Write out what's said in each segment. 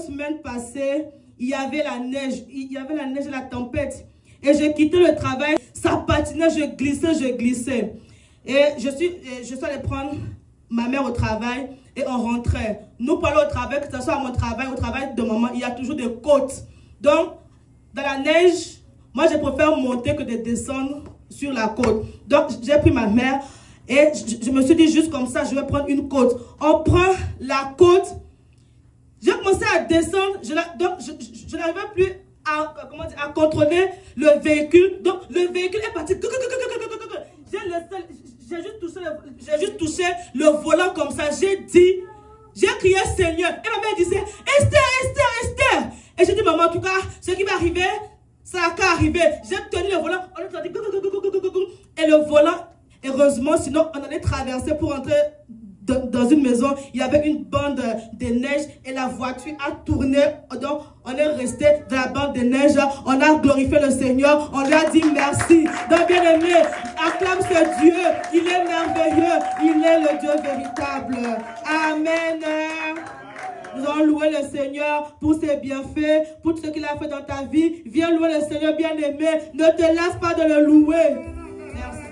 Semaine passée, il y avait la neige et la tempête. Et j'ai quitté le travail, ça patinait, je glissais. Et je suis allée prendre ma mère au travail et on rentrait. Nous, pour aller au travail, que ce soit à mon travail, au travail de maman, il y a toujours des côtes. Donc, dans la neige, moi, je préfère monter que de descendre sur la côte. Donc, j'ai pris ma mère et je me suis dit juste comme ça, je vais prendre une côte. On prend la côte. J'ai commencé à descendre, donc je n'arrivais plus à contrôler le véhicule. Donc le véhicule est parti. J'ai juste touché le volant comme ça. J'ai crié Seigneur. Et ma mère disait Esther. Et j'ai dit maman, en tout cas, ce qui va arriver, ça n'a qu'à arriver. J'ai tenu le volant. On a dit et le volant, heureusement, sinon on allait traverser pour entrer dans une maison. Il y avait une bande de neige et la voiture a tourné. Donc, on est resté dans la bande de neige. On a glorifié le Seigneur. On lui a dit merci. Donc, bien aimé, acclame ce Dieu. Il est merveilleux. Il est le Dieu véritable. Amen. Nous allons louer le Seigneur pour ses bienfaits, pour tout ce qu'il a fait dans ta vie. Viens louer le Seigneur, bien aimé. Ne te lasse pas de le louer. Merci.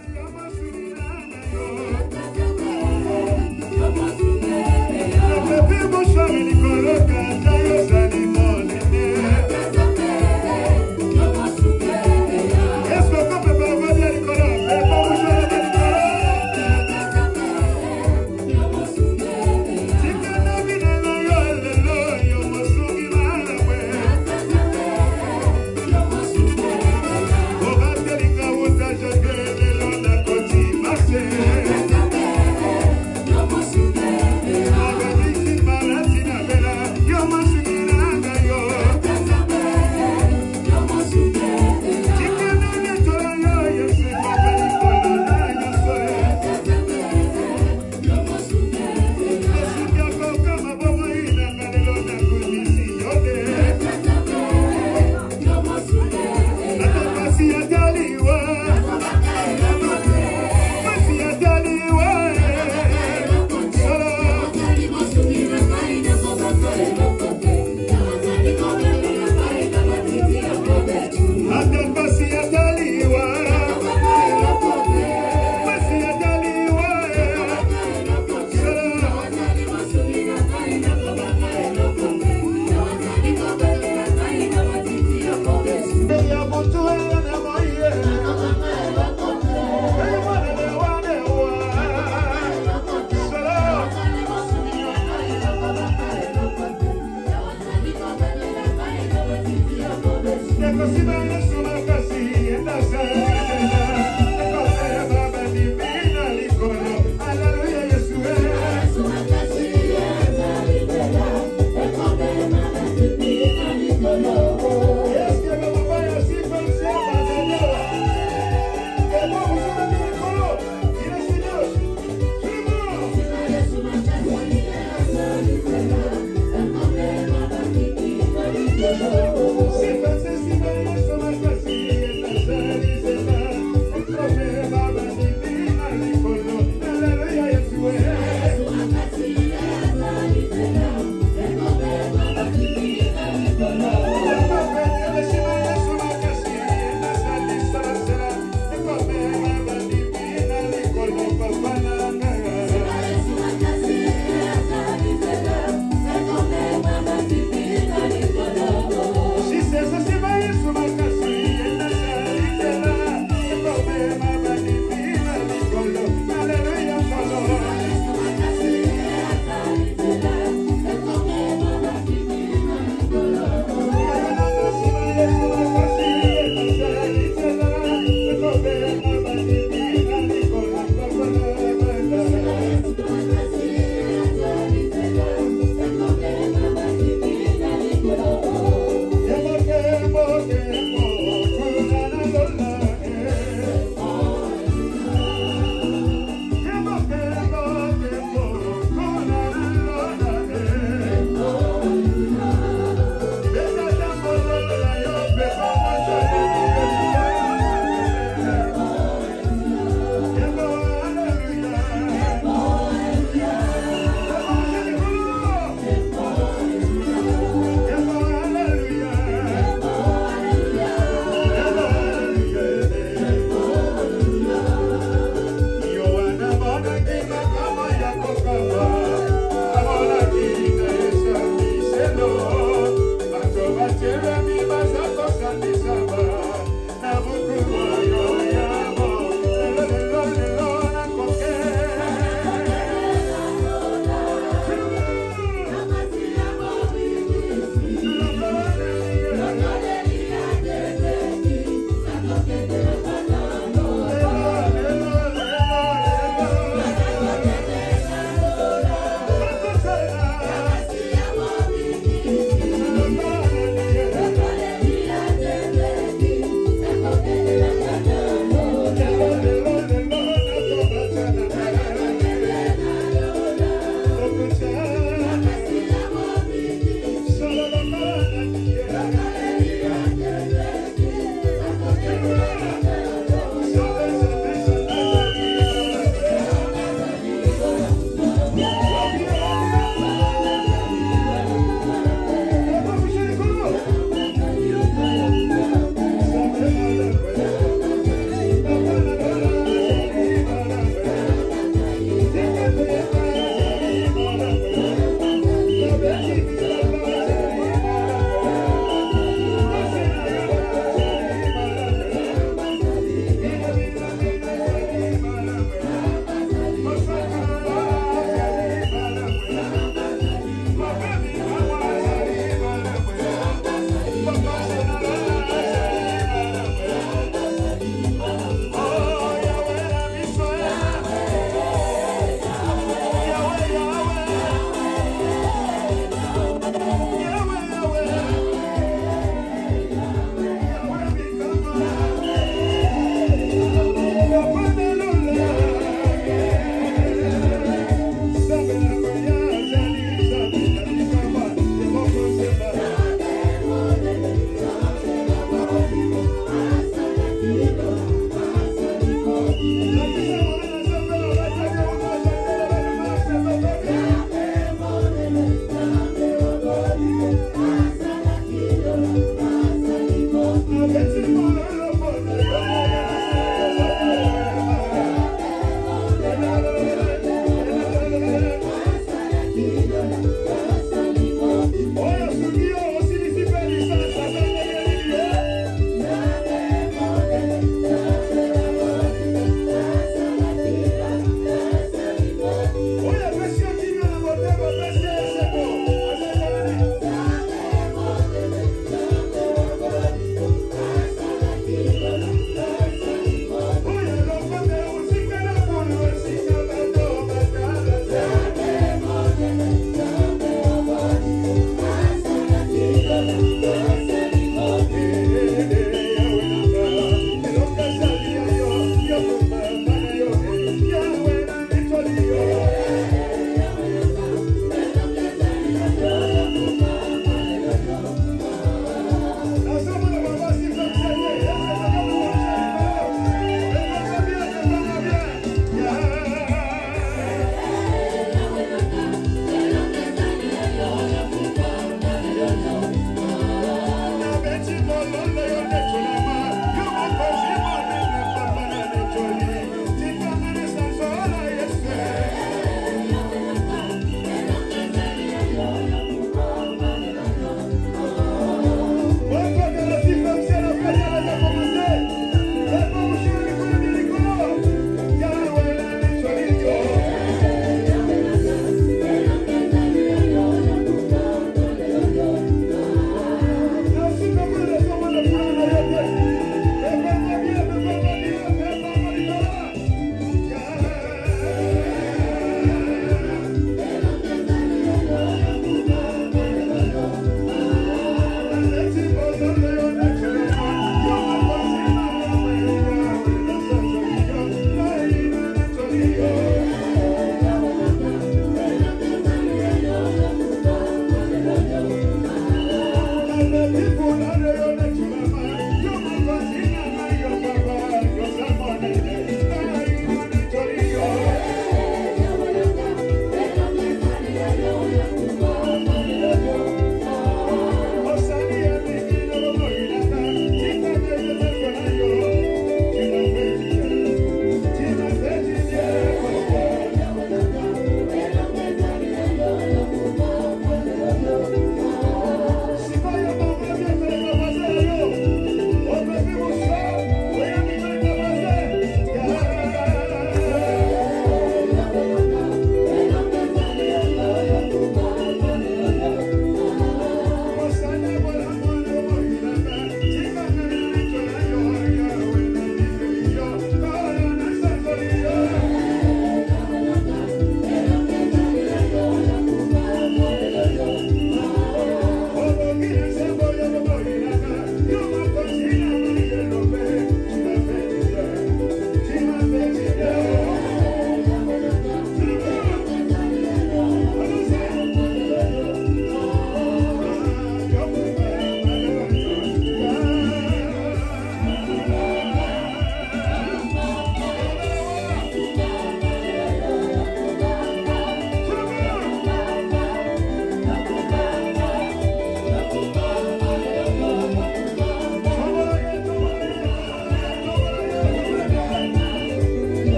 C'est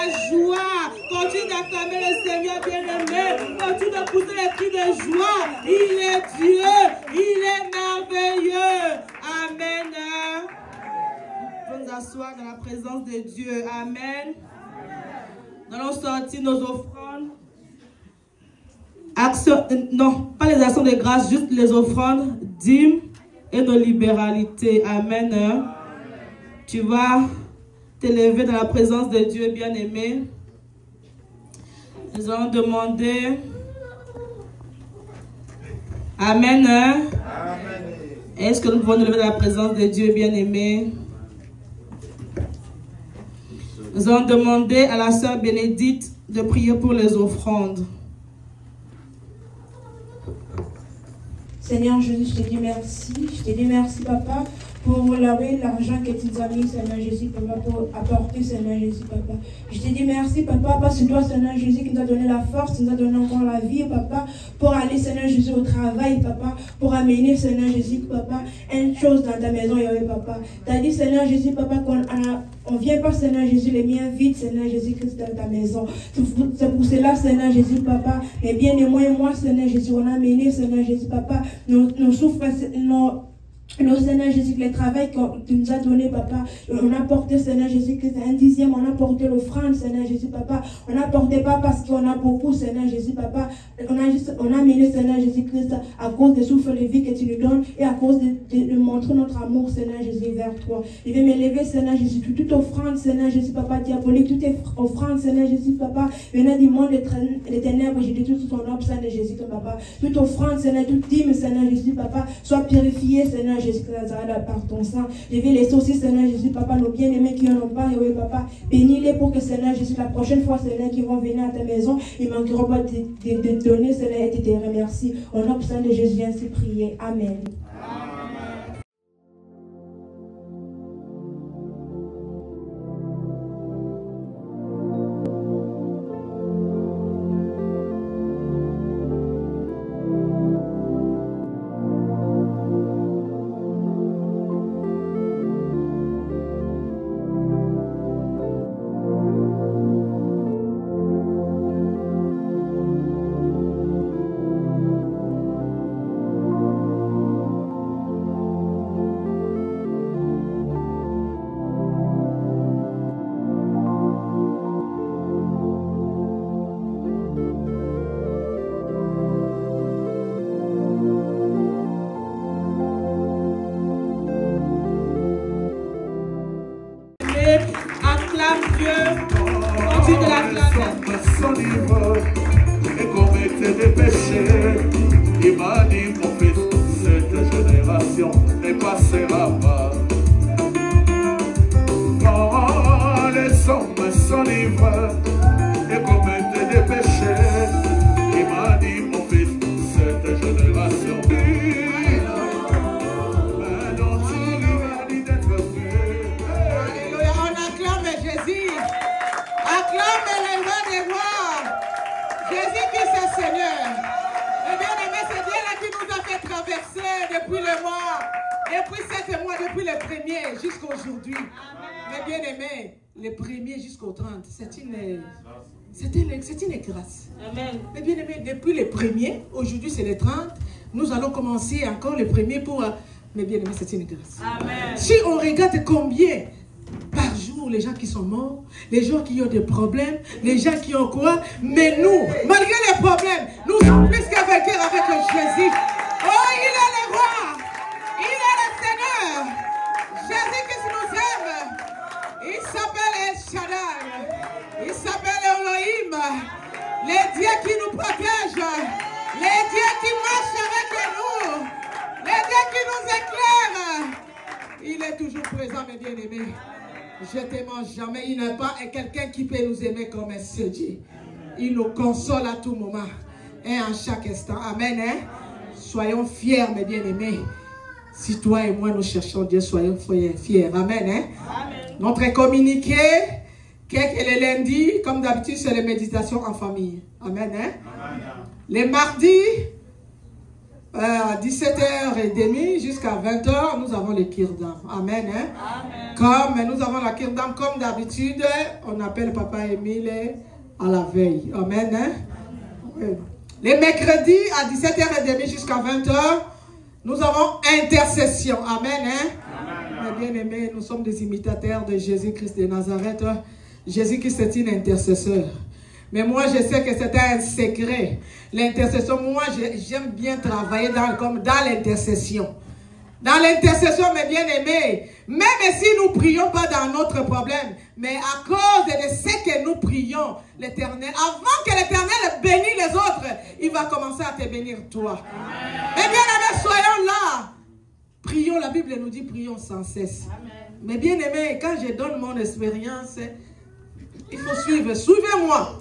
de joie. Continue d'acclamer le Seigneur bien-aimé. Continue de pousser les cris de joie. Il est Dieu. Il est merveilleux. Amen. Nous nous asseoir dans la présence de Dieu. Amen. Nous allons sortir nos offrandes. Non, pas les actions de grâce, juste les offrandes, dîmes et nos libéralités. Amen. Tu vas t'élever dans la présence de Dieu bien-aimé. Nous allons demander. Amen. Est-ce que nous pouvons nous lever dans la présence de Dieu bien-aimé? Nous allons demander à la sœur Bénédicte de prier pour les offrandes. Seigneur Jésus, je te dis merci. Je te dis merci, Papa, pour l'argent que tu nous as mis, Seigneur Jésus, Papa, pour apporter, Seigneur Jésus, Papa. Je te dis merci, Papa, parce que toi, Seigneur Jésus, qui nous a donné la force, qui nous a donné encore la vie, Papa, pour aller, Seigneur Jésus, au travail, Papa, pour amener, Seigneur Jésus, Papa, une chose dans ta maison, Yahweh, Papa. Tu as dit, Seigneur Jésus, Papa, on vient pas, Seigneur Jésus, les miens vides, Seigneur Jésus, Christ, dans ta maison. C'est pour cela, Seigneur Jésus, Papa, mais bien et moi, Seigneur Jésus, on a amené, Seigneur Jésus, Papa, nos souffrances, nos Seigneur Jésus, le travail que tu nous as donné, Papa, on a porté, Seigneur Jésus, Christ, un dixième, on a porté l'offrande, Seigneur Jésus, Papa, on a porté pas parce qu'on a beaucoup, Seigneur Jésus, Papa, on a amené, Seigneur Jésus, Christ, à cause des souffles de vie que tu nous donnes et à cause de montrer notre amour, Seigneur Jésus, vers toi. Je vais m'élever, Seigneur Jésus, toute offrande, Seigneur Jésus, Papa, diabolique, toute offrande, Seigneur Jésus, Papa, venant du monde des ténèbres, j'ai dit tout son nom, Seigneur Jésus, Papa, toute offrande, Seigneur, toute dîme, Seigneur Jésus, Papa, soit purifiée, Seigneur Jésus, par ton sang. Je vais laisser aussi, Seigneur Jésus, Papa, nos bien-aimés qui en ont pas, et Papa, bénis-les pour que, Seigneur Jésus, la prochaine fois, Seigneur, qui vont venir à ta maison, ils ne manqueront pas de donner, Seigneur, et de te remercier. Au nom de Jésus, ainsi prier. Amen. C'est une grâce. Amen. Mais bien aimé, depuis les premiers, aujourd'hui c'est les 30, nous allons commencer encore les premiers pour... Mais bien aimé, c'est une grâce. Amen. Si on regarde combien par jour les gens qui sont morts, les gens qui ont des problèmes, les gens qui ont quoi, mais nous, malgré les problèmes, nous sommes plus qu'à vainqueurs avec Jésus. Oh, il est le roi, il est le Seigneur. Jésus qui nous aime, il s'appelle El Shaddai, il s'appelle Elohim, les dieux qui nous protègent, les dieux qui marchent avec nous, les dieux qui nous éclairent. Il est toujours présent, mes bien-aimés. Je t'aime jamais. Il n'est pas quelqu'un qui peut nous aimer comme un Dieu. Il nous console à tout moment et à chaque instant. Amen. Hein? Soyons fiers, mes bien-aimés. Si toi et moi nous cherchons Dieu, soyons fiers. Amen. Hein? Amen. Notre communiqué, quelques les lundis, comme d'habitude, c'est les méditations en famille. Amen. Hein? Amen. Les mardis, À 17h30 jusqu'à 20h, nous avons le Kirdam. Amen. Hein? Amen. Comme nous avons la Kirdam, comme d'habitude, on appelle Papa Émile à la veille. Amen. Hein? Oui. Les mercredis à 17h30 jusqu'à 20h, nous avons intercession. Amen. Hein? Amen. Mes bien-aimés, nous sommes des imitateurs de Jésus-Christ de Nazareth. Jésus-Christ est un intercesseur. Mais moi, je sais que c'est un secret. L'intercession, moi, j'aime bien travailler comme dans l'intercession. Dans l'intercession, mes bien-aimés, même si nous ne prions pas dans notre problème, mais à cause de ce que nous prions, l'Éternel, avant que l'Éternel bénisse les autres, il va commencer à te bénir toi. Amen. Mes bien-aimés, soyons là. Prions, la Bible nous dit, prions sans cesse. Amen. Mes bien-aimés, quand je donne mon expérience, il faut suivre. Suivez-moi.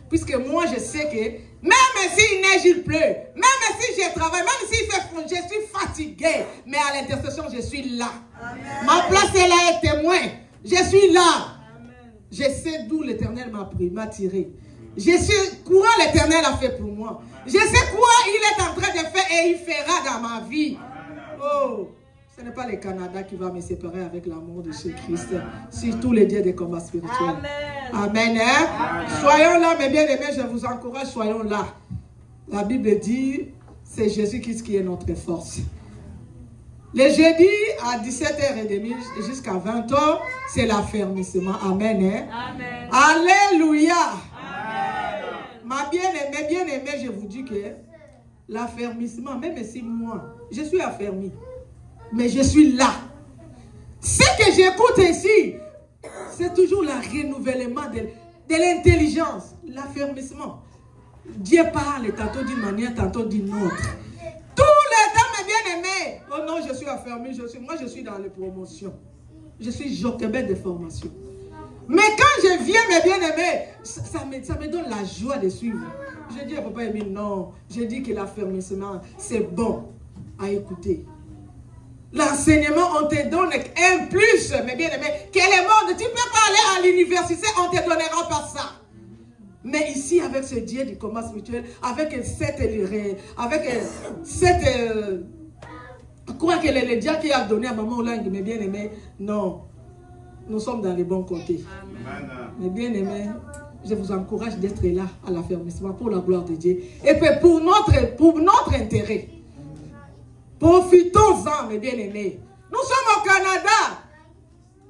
Puisque moi, je sais que même s'il neige, il pleut. Même si je travaille, même si je suis fatigué. Mais à l'intercession, je suis là. Amen. Ma place est là, est témoin. Je suis là. Amen. Je sais d'où l'Éternel m'a tiré. Je sais quoi l'Éternel a fait pour moi. Je sais quoi il est en train de faire et il fera dans ma vie. Oh, ce n'est pas le Canada qui va me séparer avec l'amour de Jésus-Christ. Sur tous les dieux des combats spirituels. Amen. Amen. Hein? Amen. Soyons là, mes bien-aimés, je vous encourage, soyons là. La Bible dit, c'est Jésus-Christ qui est notre force. Le jeudi à 17h30 jusqu'à 20h, c'est l'affermissement. Amen. Hein? Amen. Alléluia. Amen. Ma bien-aimée, je vous dis que l'affermissement, même si moi, je suis affermi, mais je suis là. Ce que j'écoute ici, c'est toujours le renouvellement de l'intelligence, l'affermissement. Dieu parle tantôt d'une manière, tantôt d'une autre. Tous les temps, mes bien-aimés. Oh non, je suis affermi, moi je suis dans les promotions. Je suis jockey de formation. Mais quand je viens, mes bien-aimés, ça me donne la joie de suivre. Je dis à Papa Émile, non, je dis que l'affermissement, c'est bon à écouter. L'enseignement, on te donne un plus, mes bien-aimés, que le monde, tu ne peux pas aller à l'université, on ne te donnera pas ça. Mais ici, avec ce Dieu du combat spirituel, avec quoi que le Dieu qui a donné à Maman Olang, mes bien-aimés, non, nous sommes dans les bons côtés. Amen. Mes bien-aimés, je vous encourage d'être là à l'affermissement pour la gloire de Dieu. Et puis pour notre intérêt. Profitons-en, mes bien-aimés. Nous sommes au Canada.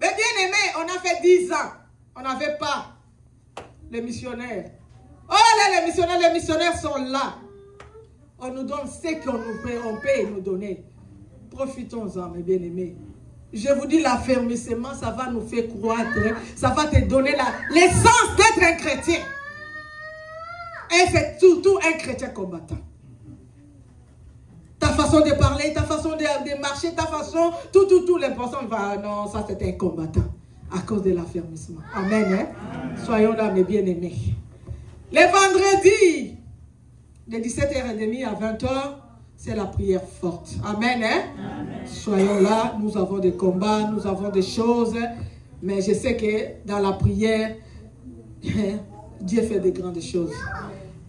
Mes bien-aimés, on a fait 10 ans. On n'avait pas les missionnaires. Oh là, les missionnaires sont là. On nous donne ce qu'on peut nous donner. Profitons-en, mes bien-aimés. Je vous dis, l'affermissement, ça va nous faire croître. Ça va te donner l'essence d'être un chrétien. Et c'est surtout un chrétien combattant. Ta façon de parler, ta façon de marcher, ta façon, tout, l'important va, non, ça c'est un combattant. À cause de l'affermissement. Amen. Hein? Amen. Soyons là, mes bien-aimés. Les vendredis, de 17h30 à 20h, c'est la prière forte. Amen. Hein? Amen. Soyons là, nous avons des combats, nous avons des choses, mais je sais que dans la prière, Dieu fait de grandes choses.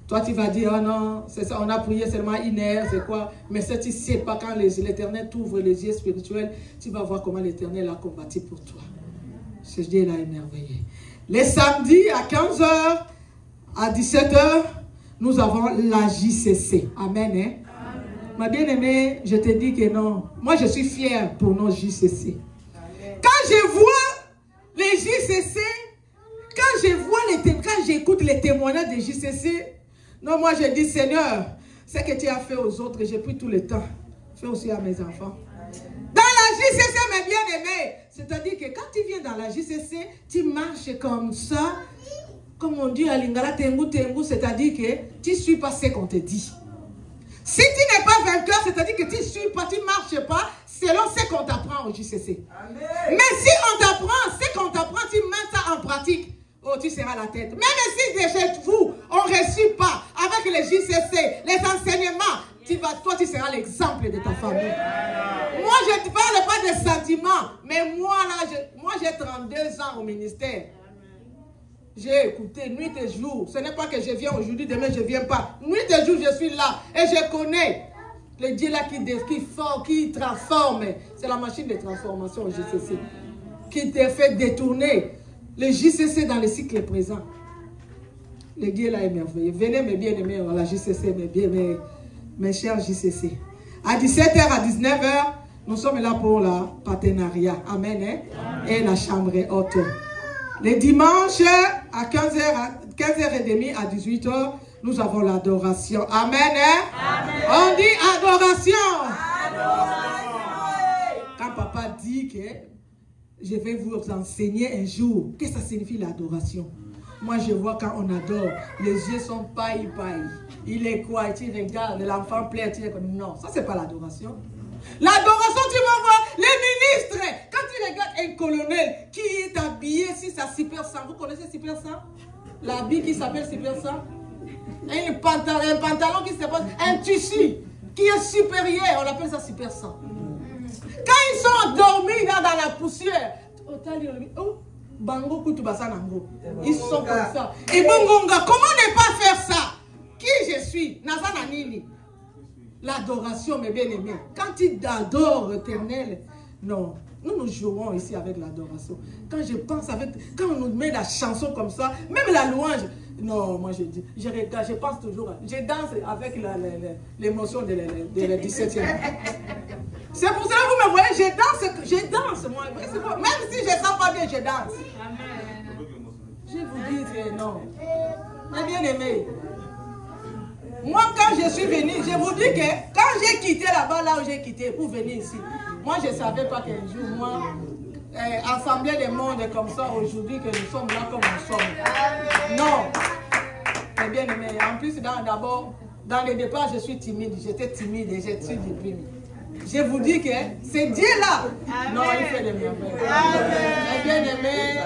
Toi, tu vas dire, oh non, ça, on a prié seulement 1 heure, c'est quoi? Mais si tu ne sais pas, quand l'Éternel t'ouvre les yeux spirituels, tu vas voir comment l'Éternel a combattu pour toi. Ce Dieu l'a émerveillé. Les samedis à 15h, à 17h, nous avons la JCC. Amen. Hein? Amen. Ma bien-aimée, je te dis que non. Moi, je suis fière pour nos JCC. Amen. Quand je vois les JCC, quand j'écoute les témoignages des JCC, non, moi, je dis, Seigneur, ce que tu as fait aux autres, j'ai pris tout le temps. Fais aussi à mes enfants. Dans la JCC, mes bien-aimés, c'est-à-dire que quand tu viens dans la JCC, tu marches comme ça, comme on dit à Lingala, tengu, c'est-à-dire que tu ne suis pas ce qu'on te dit. Si tu n'es pas vainqueur, c'est-à-dire que tu ne suis pas, tu ne marches pas selon ce qu'on t'apprend au JCC. Amen. Mais si on t'apprend ce qu'on t'apprend, tu mets ça en pratique. Oh, tu seras la tête. Même si déjà vous, on ne réussit pas avec les JCC, les enseignements, toi, tu seras l'exemple de ta famille. Moi, je ne te parle pas de sentiments, mais moi, là, moi, j'ai 32 ans au ministère. J'ai écouté nuit et jour. Ce n'est pas que je viens aujourd'hui, demain, je ne viens pas. Nuit et jour, je suis là et je connais Le Dieu là qui transforme. C'est la machine de transformation au JCC. Qui te fait détourner le JCC dans le cycle présent. Le Dieu là est merveilleux. Venez mes bien-aimés à la JCC, mes chers JCC. À 17h, à 19h, nous sommes là pour le partenariat. Amen. Hein? Et la chambre haute. Les dimanches, à 15h30, à 18h, nous avons l'adoration. Amen. Hein? Amen. On dit adoration. Adoration. Quand papa dit que je vais vous enseigner un jour, qu'est-ce que ça signifie l'adoration? Moi, je vois quand on adore, les yeux sont paille. Il est quoi? Tu regardes, l'enfant plaît, tu regardes. Non, ça, c'est pas l'adoration. L'adoration, tu vas voir les ministres. Quand tu regardes un colonel qui est habillé sur sa super 100, vous connaissez super 100? L'habit qui s'appelle super 100? Un pantalon qui s'appelle un tissu qui est supérieur, on appelle ça super 100. Quand ils sont endormis dans la poussière, ils sont comme ça. Et Bongonga, comment ne pas faire ça? Qui je suis? Nazana Nini. L'adoration, mes bien-aimés. Quand tu adores l'éternel, non. Nous jouons ici avec l'adoration. Quand je pense quand on nous met la chanson comme ça, même la louange, non, moi je dis, je regarde, je pense toujours, je danse avec l'émotion de la 17e. C'est pour cela que vous me voyez, je danse, moi. Même si je ne sens pas bien, je danse. Je vous dis que non. Mes bien-aimés, moi quand je suis venu, je vous dis que quand j'ai quitté là-bas, là où j'ai quitté, pour venir ici, moi je ne savais pas qu'un jour, moi, assembler le monde comme ça aujourd'hui, que nous sommes là comme nous sommes. Non. Mes bien-aimés, en plus, d'abord, dans le départ, je suis timide. J'étais timide et je suis déprimée. Je vous dis que c'est Dieu là. Amen. Non, il fait des merveilles. Mes bien-aimés,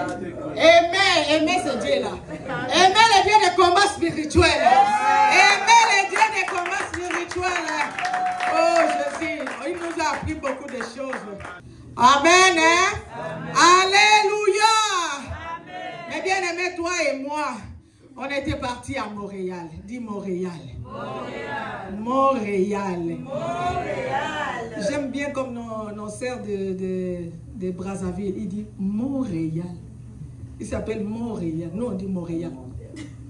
aimer ce Dieu là. Aimer le Dieu des combats spirituels. Aimer le Dieu des combats spirituels. Oh Jésus, il nous a appris beaucoup de choses. Amen. Hein? Alléluia. Amen. Mes bien-aimés, toi et moi, on était partis à Montréal. Dis Montréal. Montréal. J'aime bien comme nos sœurs de Brazzaville. Il dit Montréal. Il s'appelle Montréal. Nous on dit Montréal.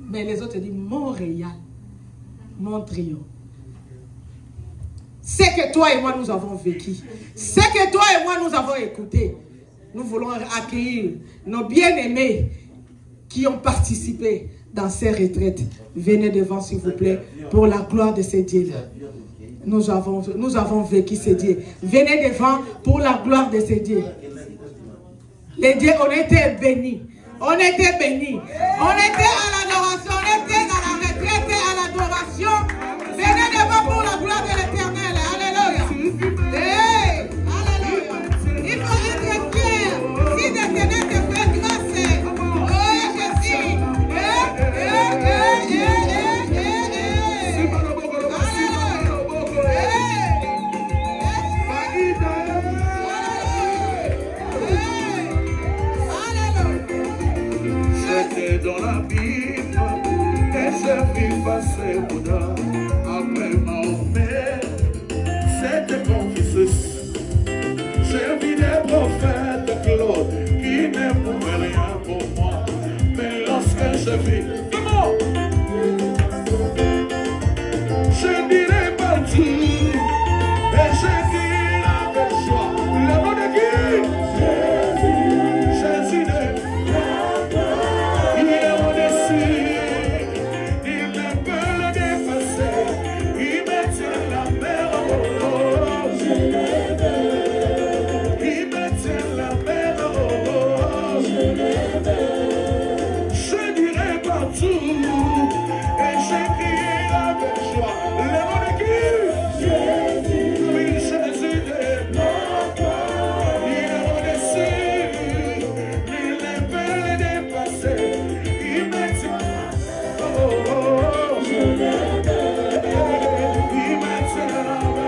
Mais les autres disent Montréal. Montréal. C'est que toi et moi nous avons vécu. C'est que toi et moi nous avons écouté. Nous voulons accueillir nos bien-aimés qui ont participé dans ces retraites. Venez devant s'il vous plaît pour la gloire de ces dieux-là. Nous avons vécu ces dieux. Venez devant pour la gloire de ces dieux. Les dieux, on était bénis. On était bénis. On était à l'adoration. On était dans la retraite et à l'adoration. Venez devant pour la gloire de l'Éternel. Alléluia. Hey, alléluia. Il faut être fier. Si l'Éternel te fait grâce. Oh Jésus. J'étais dans la Bible et j'ai vu passer Bouddha. Après Mahomet, c'était Confucius. J'ai vu des prophètes Claude qui ne pouvaient rien pour moi. Mais lorsque je vis, je dirais pas tout. Et j'ai dit avec joie, le nom de qui? Jésus de il est au-dessus, il ne peut le dépasser, il me tient la mer en haut. Il me tient la mer en haut. Je dirai partout et j'écris avec joie le nom de qui? Jésus. Oui, Jésus de il est au-dessus, il ne peut le dépasser, il me tient il me tient la main.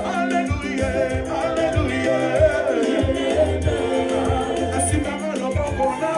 Alléluia, alléluia, alléluia. Ainsi maman, l'enfant qu'on a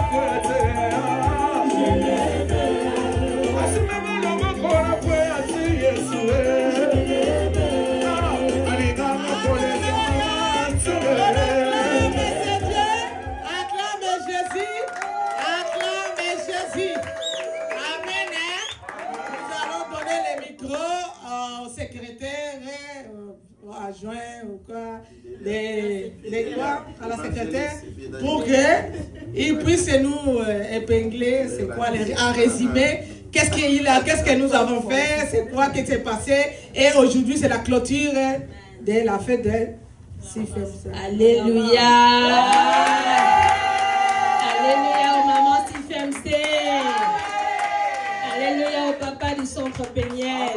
adjoints ou quoi, les quoi, à la secrétaire, pour qu'ils puissent nous épingler, c'est quoi, en résumé, qu'est-ce que nous avons fait, c'est quoi qui s'est passé. Et aujourd'hui, c'est la clôture de la fête de Sifemse. Alléluia. Alléluia aux mamans Sifemse. Alléluia au papa du centre Péniel.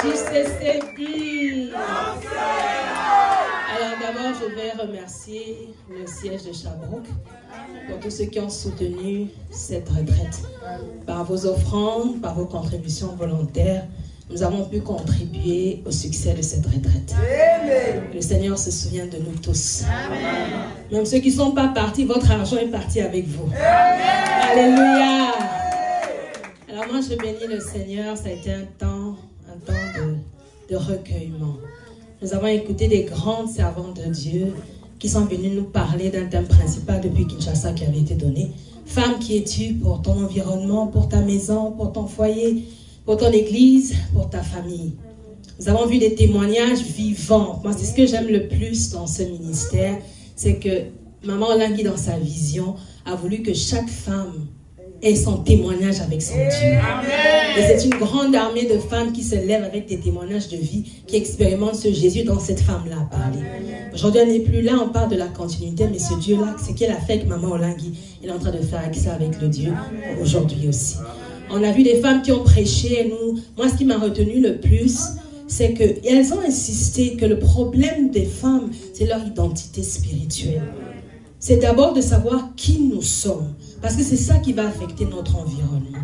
JCC. Alors d'abord, je vais remercier le siège de Sherbrooke pour tous ceux qui ont soutenu cette retraite. Par vos offrandes, par vos contributions volontaires, nous avons pu contribuer au succès de cette retraite. Le Seigneur se souvient de nous tous. Même ceux qui ne sont pas partis, votre argent est parti avec vous. Alléluia. Alors moi, je bénis le Seigneur. Ça a été un temps de recueillement. Nous avons écouté des grandes servantes de Dieu qui sont venues nous parler d'un thème principal depuis Kinshasa qui avait été donné. Femme, qui es-tu pour ton environnement, pour ta maison, pour ton foyer, pour ton église, pour ta famille. Nous avons vu des témoignages vivants. Moi, c'est ce que j'aime le plus dans ce ministère, c'est que Maman Olangui, dans sa vision, a voulu que chaque femme ait son témoignage avec son Dieu. Et c'est une grande armée de femmes qui se lèvent avec des témoignages de vie, qui expérimentent ce Jésus dont cette femme-là a parlé. Aujourd'hui, on n'est plus là, on parle de la continuité, mais ce Dieu-là, c'est qu'elle a fait avec Maman Olangui, il est en train de faire avec ça avec le Dieu aujourd'hui aussi. On a vu des femmes qui ont prêché, et moi ce qui m'a retenu le plus, c'est qu'elles ont insisté que le problème des femmes, c'est leur identité spirituelle. C'est d'abord de savoir qui nous sommes, parce que c'est ça qui va affecter notre environnement.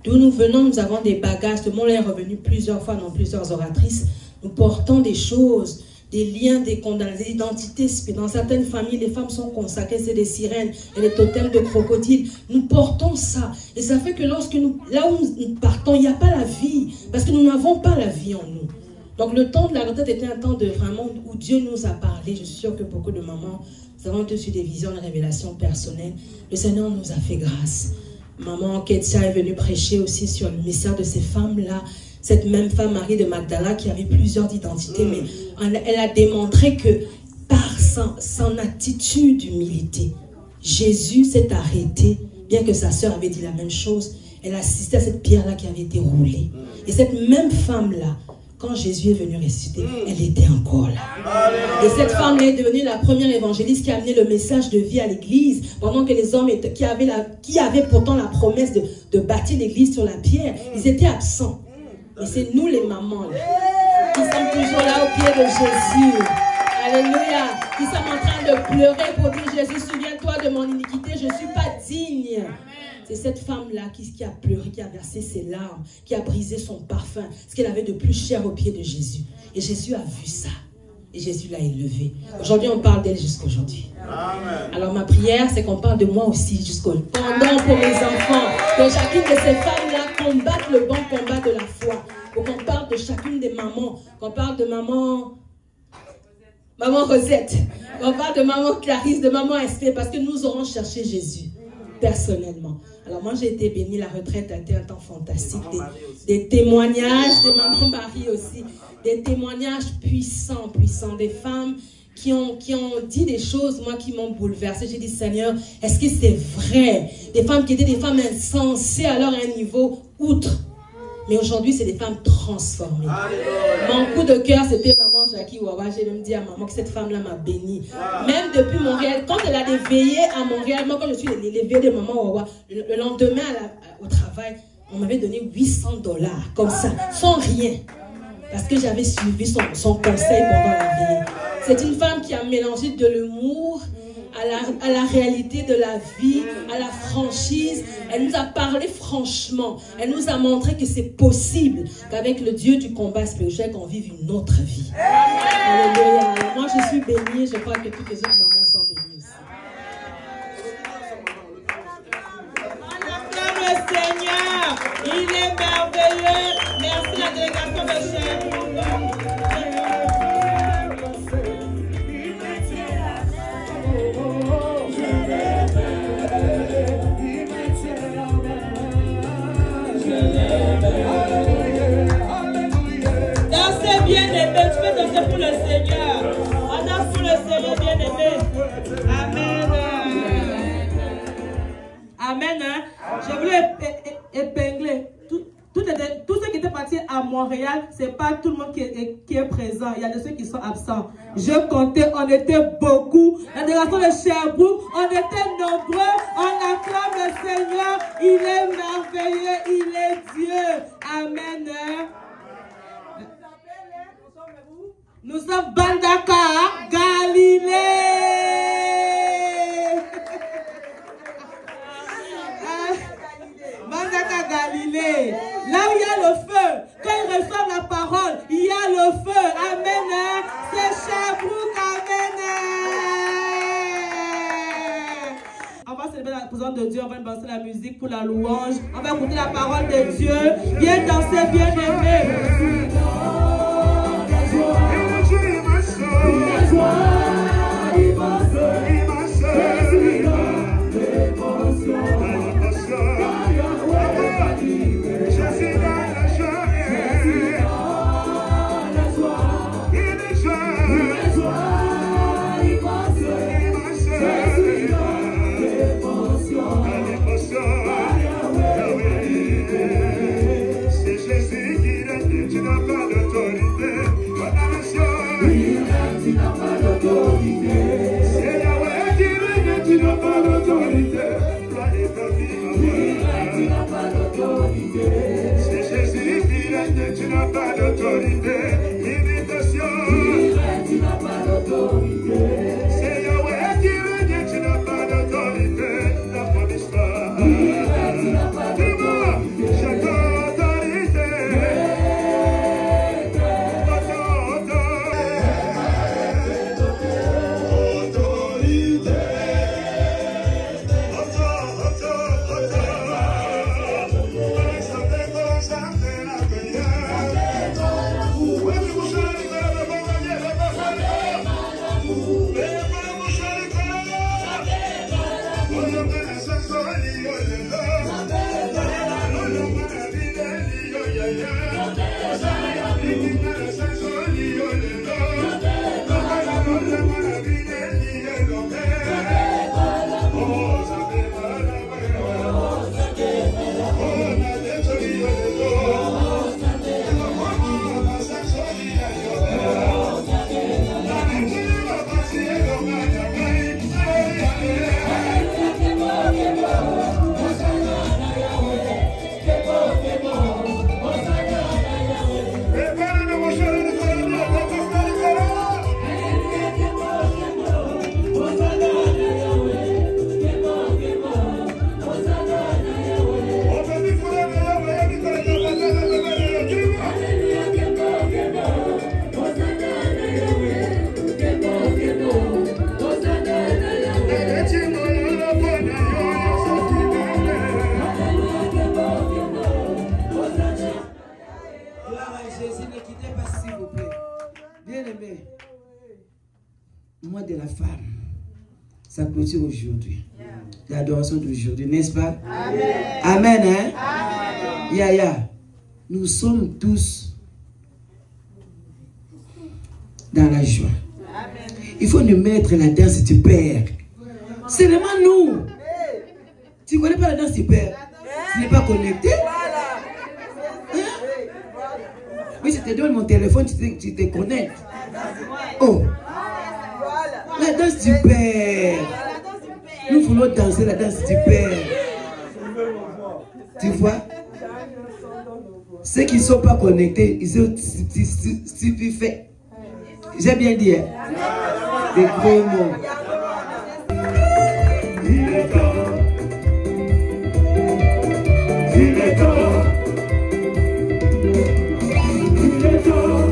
D'où nous venons, nous avons des bagages, tout le monde est revenu plusieurs fois dans plusieurs oratrices, nous portons des choses, des liens, des identités. Dans certaines familles, les femmes sont consacrées, c'est des sirènes et des totems de crocodiles. Nous portons ça. Et ça fait que lorsque là où nous partons, il n'y a pas la vie. Parce que nous n'avons pas la vie en nous. Donc le temps de la retraite était un temps de vraiment où Dieu nous a parlé. Je suis sûre que beaucoup de mamans, nous avons tous eu des visions, des révélations personnelles. Le Seigneur nous a fait grâce. Maman Ketsia est venue prêcher aussi sur le mystère de ces femmes-là. Cette même femme, Marie de Magdala, qui avait plusieurs identités, mais elle a démontré que par son attitude d'humilité, Jésus s'est arrêté, bien que sa sœur avait dit la même chose. Elle assistait à cette pierre-là qui avait été roulée. Et cette même femme-là, quand Jésus est venu ressusciter, elle était encore là. Et cette femme-là est devenue la première évangéliste qui a amené le message de vie à l'église, pendant que les hommes qui avaient pourtant la promesse de bâtir l'église sur la pierre, ils étaient absents. Et c'est nous les mamans là, qui sommes toujours là au pied de Jésus. Alléluia. Qui sommes en train de pleurer pour dire Jésus, souviens-toi de mon iniquité, je ne suis pas digne. C'est cette femme-là qui a pleuré, qui a versé ses larmes, qui a brisé son parfum, ce qu'elle avait de plus cher au pied de Jésus. Et Jésus a vu ça. Et Jésus l'a élevée. Aujourd'hui, on parle d'elle jusqu'aujourd'hui. Alors ma prière, c'est qu'on parle de moi aussi jusqu'aujourd'hui. Pendant pour mes enfants, que chacune de ces femmes-là combattent le bon combat de la foi. Pour qu'on parle de chacune des mamans. Qu'on parle de maman Rosette. Qu'on parle de maman Clarisse, de maman SP. Parce que nous aurons cherché Jésus. Personnellement. Alors moi j'ai été bénie, la retraite a été un temps fantastique, des témoignages de maman Marie aussi, des témoignages puissants, des femmes qui ont dit des choses, moi, qui m'ont bouleversée. J'ai dit, Seigneur, est-ce que c'est vrai? Des femmes qui étaient des femmes insensées, alors à un niveau outre. Mais aujourd'hui, c'est des femmes transformées. Mon coup de cœur, c'était maman Jackie Wawa. J'ai même dit à maman que cette femme-là m'a bénie. Même depuis Montréal, quand elle a des veillées à Montréal, moi, quand je suis les veillées de maman Wawa, le lendemain au travail, on m'avait donné $800, comme ça, sans rien. Parce que j'avais suivi son conseil pendant la veillée. C'est une femme qui a mélangé de l'humour à la réalité de la vie, à la franchise. Elle nous a parlé franchement. Elle nous a montré que c'est possible qu'avec le Dieu du combat spirituel, qu'on vive une autre vie. Alléluia. Alors moi, je suis bénie. Je crois que toutes les autres mamans sont bénies aussi. On acclame le Seigneur. Il est merveilleux. Merci la délégation de Sherbrooke. Dansez bien, les belles, tu peux danser pour Je voulais épingler tous ceux qui étaient partis à Montréal, c'est pas tout le monde qui est présent. Il y a de ceux qui sont absents. Je comptais, on était beaucoup. La délégation de Sherbrooke, on était nombreux. On acclame le Seigneur. Il est merveilleux, il est Dieu. Amen. Nous sommes Bandaka, Galilée. Bandaka, Galilée. Là où il y a le feu, quand ils reçoivent la parole, il y a le feu. Amen. C'est Sherbrooke. Amen. On va célébrer la présence de Dieu. On va danser la musique pour la louange. On va écouter la parole de Dieu. Viens danser, bien aimé. Ça clôture aujourd'hui. L'adoration d'aujourd'hui, n'est-ce pas? Amen. Amen, hein? Amen. Ya. Nous sommes tous dans la joie. Amen. Il faut nous mettre la danse du Père. C'est vraiment nous. Tu ne connais pas la danse du Père? Tu n'es pas connecté? Hein? Oui, je te donne mon téléphone, tu te connectes. Oh! La danse du Père. Nous voulons danser la danse du Père. Tu vois? Ceux qui ne sont pas connectés, ils sont stupéfaits. J'ai bien dit. Hein? Des gros mots. Il est temps. Il est temps. Il est temps.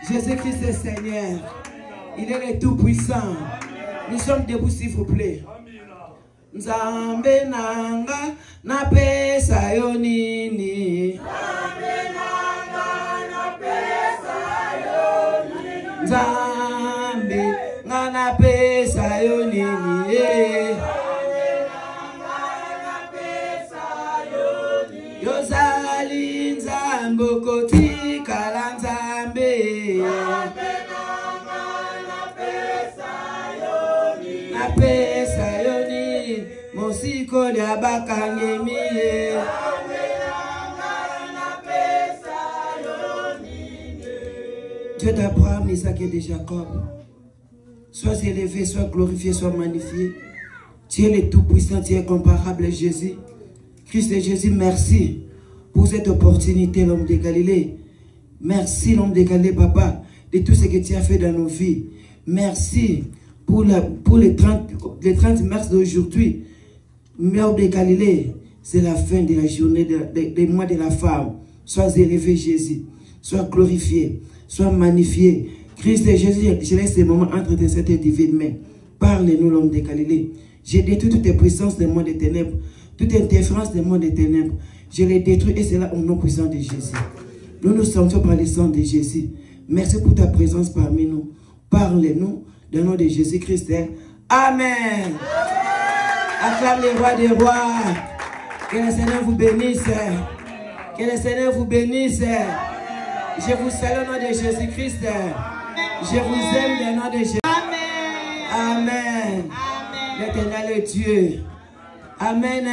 Jésus-Christ est Seigneur. Il est le Tout-Puissant. Nous sommes debout, s'il vous plaît. Nzambe nanga na pesa yo nini. Nzambe nanga na pesa yo nini. Yozali nzambe koti kala nzambe. Na pesa yo nini. Mosiko ya bakangemiye. Dieu d'Abraham, Isaac et de Jacob. Sois élevé, sois glorifié, sois magnifié. Tu es le Tout-Puissant, tu es comparable, Jésus. Christ et Jésus, merci pour cette opportunité, l'homme de Galilée. Merci, l'homme de Galilée, papa, de tout ce que tu as fait dans nos vies. Merci pour les 30 mars d'aujourd'hui. L'homme de Galilée, c'est la fin de la journée des mois de la femme. Sois élevé, Jésus. Sois glorifié. Sois magnifié. Christ et Jésus, je laisse ces moments entre tes saintes et divines mains. Parle-nous, l'homme de Galilée. J'ai détruit toutes les puissances des mondes des ténèbres. Toute interférence des mondes des ténèbres. Je les détruis et c'est là au nom puissant de Jésus. Nous nous sentons par le sang de Jésus. Merci pour ta présence parmi nous. Parle-nous dans le nom de Jésus-Christ. Amen. Acclame les rois des rois. Que le Seigneur vous bénisse. Que le Seigneur vous bénisse. Je vous salue au nom de Jésus-Christ. Je vous aime au nom de Jésus. Amen. L'Éternel est Dieu. Amen.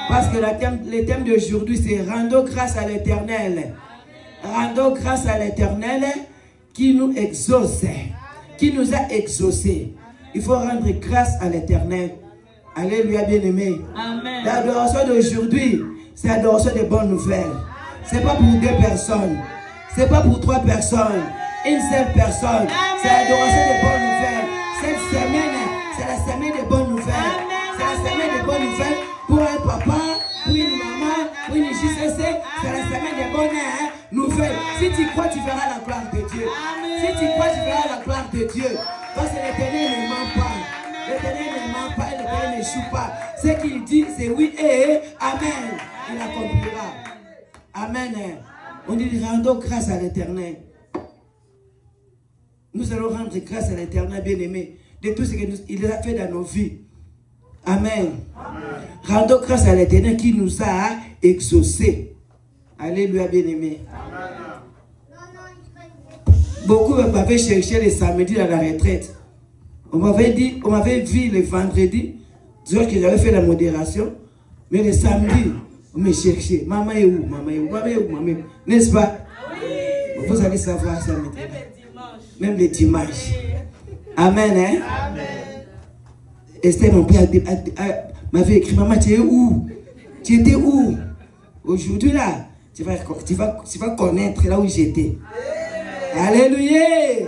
Parce que le thème d'aujourd'hui, c'est rendons grâce à l'Éternel. Rendons grâce à l'Éternel qui nous exauce, qui nous a exaucés. Il faut rendre grâce à l'Éternel. Alléluia, bien-aimé. L'adoration d'aujourd'hui, c'est l'adoration des bonnes nouvelles. Ce n'est pas pour 2 personnes. Ce n'est pas pour 3 personnes. Une seule personne. C'est l'adoration des bonnes nouvelles. Cette semaine, c'est la semaine des bonnes nouvelles. C'est la semaine des bonnes nouvelles pour un papa, pour une maman, pour une JCC. C'est la semaine des bonnes nouvelles. Si tu crois, tu verras la gloire de Dieu. Si tu crois, tu verras la gloire de Dieu. Parce que l'Éternel ne ment pas. L'Éternel ne ment pas et l'Éternel n'échoue pas. Ce qu'il dit, c'est oui et amen. Il accomplira. Amen. On dit rendons grâce à l'Éternel. Nous allons rendre grâce à l'Éternel, bien-aimé, de tout ce qu'il a fait dans nos vies. Amen. Rendons grâce à l'Éternel qui nous a exaucés. Alléluia, bien-aimé. Beaucoup m'avaient cherché le samedi à la retraite. On m'avait dit, on m'avait vu le vendredi, disons que j'avais fait la modération, mais le samedi, on me cherchait. Maman est où? Maman est où? Maman est où? Maman est où? N'est-ce pas? Oui. Vous allez savoir ça maintenant. Même les dimanches. Amen, hein? Amen. Esther, mon père, m'avait écrit, maman, tu es où? Tu étais où? Aujourd'hui, là, tu vas connaître là où j'étais. Alléluia.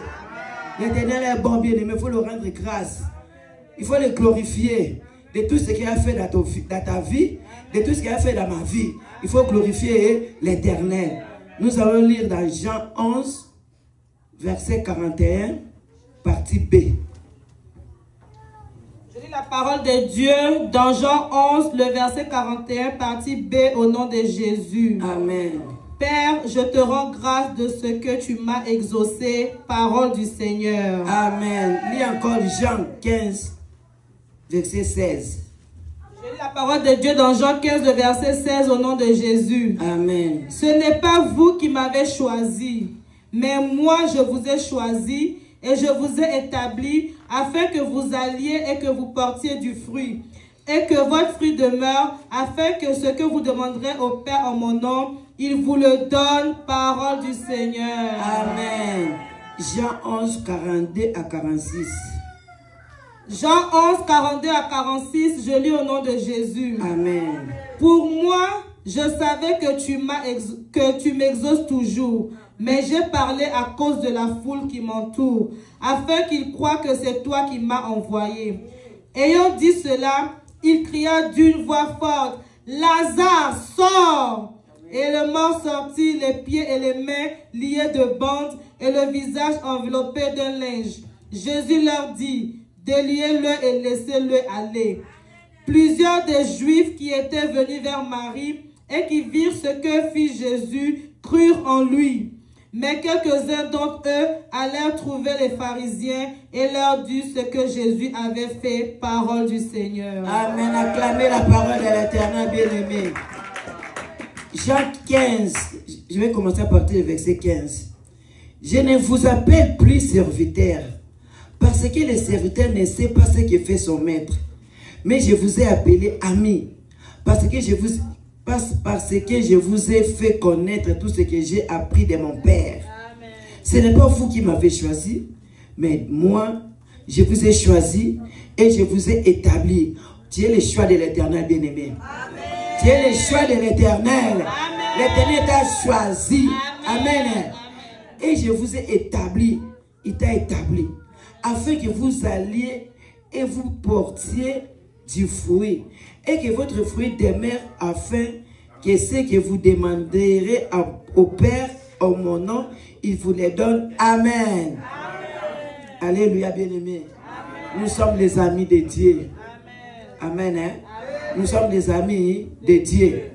L'Éternel est bon, bien-aimé, il faut le rendre grâce. Il faut le glorifier de tout ce qu'il a fait dans ta vie, de tout ce qu'il a fait dans ma vie. Il faut glorifier l'Éternel. Nous allons lire dans Jean 11, verset 41, partie B. Je lis la parole de Dieu dans Jean 11, le verset 41, partie B, au nom de Jésus. Amen. Père, je te rends grâce de ce que tu m'as exaucé, parole du Seigneur. Amen. Lis encore Jean 15, verset 16. Je lis la parole de Dieu dans Jean 15, le verset 16, au nom de Jésus. Amen. Ce n'est pas vous qui m'avez choisi, mais moi je vous ai choisi et je vous ai établi afin que vous alliez et que vous portiez du fruit, et que votre fruit demeure, afin que ce que vous demanderez au Père en mon nom, il vous le donne, parole du Seigneur. Amen. Jean 11, 42 à 46. Jean 11, 42 à 46, je lis au nom de Jésus. Amen. Pour moi, je savais que tu m'exauces toujours, mais j'ai parlé à cause de la foule qui m'entoure, afin qu'ils croient que c'est toi qui m'as envoyé. Ayant dit cela, il cria d'une voix forte, Lazare, sors! Et le mort sortit, les pieds et les mains liés de bandes et le visage enveloppé d'un linge. Jésus leur dit, déliez-le et laissez-le aller. Plusieurs des Juifs qui étaient venus vers Marie et qui virent ce que fit Jésus crurent en lui. Mais quelques-uns d'entre eux allèrent trouver les pharisiens et leur dirent ce que Jésus avait fait, parole du Seigneur. Amen. Acclamez la parole de l'Éternel bien-aimé. Jean 15, je vais commencer à partir du verset 15. Je ne vous appelle plus serviteur, parce que le serviteur ne sait pas ce que fait son maître. Mais je vous ai appelé ami, parce que je vous ai fait connaître tout ce que j'ai appris de mon Père. Amen. Ce n'est pas vous qui m'avez choisi, mais moi, je vous ai choisi et je vous ai établi. Tu es le choix de l'Éternel bien-aimé. Tu es le choix de l'Éternel. L'Éternel t'a choisi. Amen. Amen. Et je vous ai établi. Il t'a établi. Afin que vous alliez et vous portiez du fruit. Et que votre fruit demeure afin que ce que vous demanderez au Père en mon nom, il vous les donne. Amen. Amen. Alléluia, bien-aimés. Nous sommes les amis de Dieu. Amen. Hein? Nous sommes les amis de Dieu.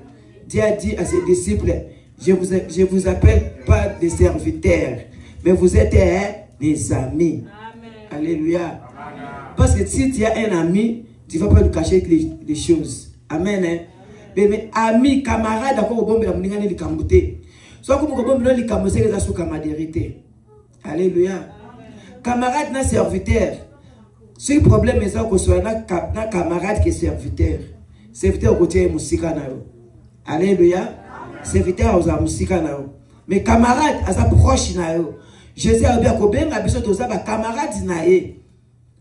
Dieu a dit à ses disciples, je vous appelle pas des serviteurs, mais vous êtes des amis. Amen. Alléluia. Amen. Parce que si tu as un ami, tu ne vas pas lui cacher les choses. Amen. Hein? Mais ami, camarade, d'accord, bon, mais la les camouté. Soit comme on les camouté, les assos camaraderie. Alléluia. Camarade, n'a serviteur. Si le problème est que soit un camarade qui est serviteur. Serviteur au côté de Moussika. Alléluia. Serviteur aux Moussika. Mais camarade, à sa proche. Jésus a bien que bien abisso tous ça camarade naé.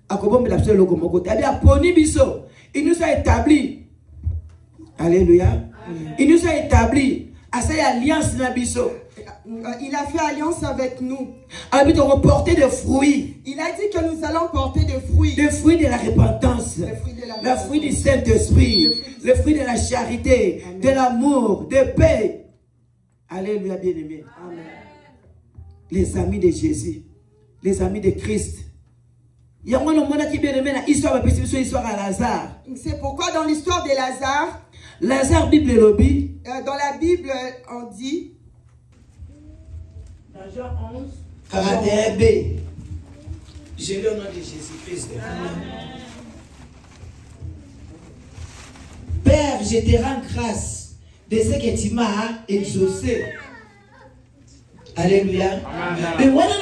Akobom la seule locomotive. Il a poni biso. Il nous a établi. Alléluia. Il nous a établi à cette alliance na biso. Il a fait alliance avec nous. Avec de reporter des fruits. Il a dit que nous allons porter des fruits. Des fruits de la repentance. Le fruit du Saint-Esprit. Le fruit de la charité. Amen. De l'amour. De paix. Alléluia, bien-aimé. Amen. Les amis de Jésus. Les amis de Christ. Il y a un monde qui bien-aimé la histoire à Lazare. C'est pourquoi dans l'histoire de Lazare. Lazare, Bible et lobby. Dans la Bible, on dit. Dans Jean 11, 41b. Je lis au nom de Jésus-Christ. Père, je te rends grâce de ce que tu m'as exaucé. Alléluia. Mais voilà,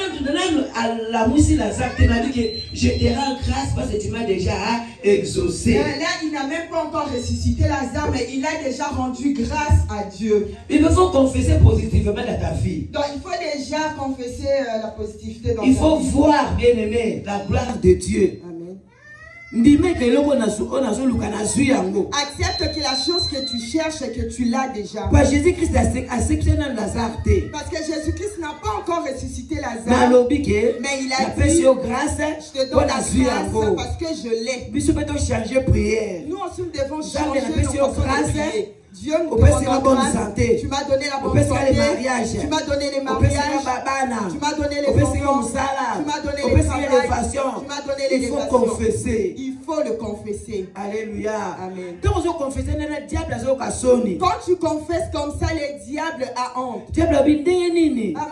la moussi Lazare, tu m'as dit que je te rends grâce parce que tu m'as déjà exaucé. Là, il n'a même pas encore ressuscité Lazare, mais il a déjà rendu grâce à Dieu. Il faut confesser positivement dans ta vie. Donc, il faut déjà confesser la positivité dans ta vie. Il faut voir, bien aimé, la gloire de Dieu. Amen. Accepte que la chose que tu cherches, que tu l'as déjà. Parce que Jésus-Christ n'a pas encore ressuscité Lazare. Mais il a dit, je te donne la grâce parce que je l'ai. Nous aussi nous devons changer nos façons de prier. Dieu nous donne la bonne santé. Tu m'as donné la bonne santé. Tu m'as donné les mariages. Tu m'as donné les enfants. Tu m'as donné les travails. Tu m'as donné les élévations. Il faut confesser. Il faut le confesser. Alléluia. Amen. Quand tu confesses comme ça, le diable a honte. Ah,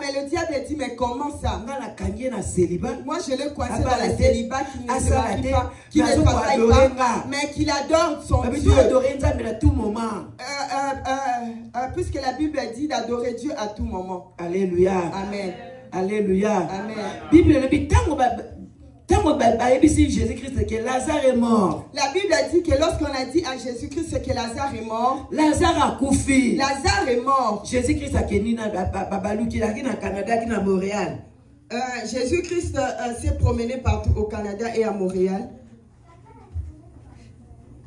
mais le diable dit, mais comment ça? Moi, je le coincé dans la célibat qui ne se marie pas, qui ne travaille pas, mais qui adore son Dieu. À tout moment. Puisque la Bible dit d'adorer Dieu à tout moment. Alléluia. Amen. Alléluia. Amen. Bible Jésus-Christ que Lazare est mort. La Bible dit que lorsqu'on a dit à Jésus-Christ que Lazare est mort, Lazare a couffé. Lazare est mort. Jésus-Christ a connu Babalou qui est au Canada, qui est à Montréal. Jésus-Christ s'est promené partout au Canada et à Montréal.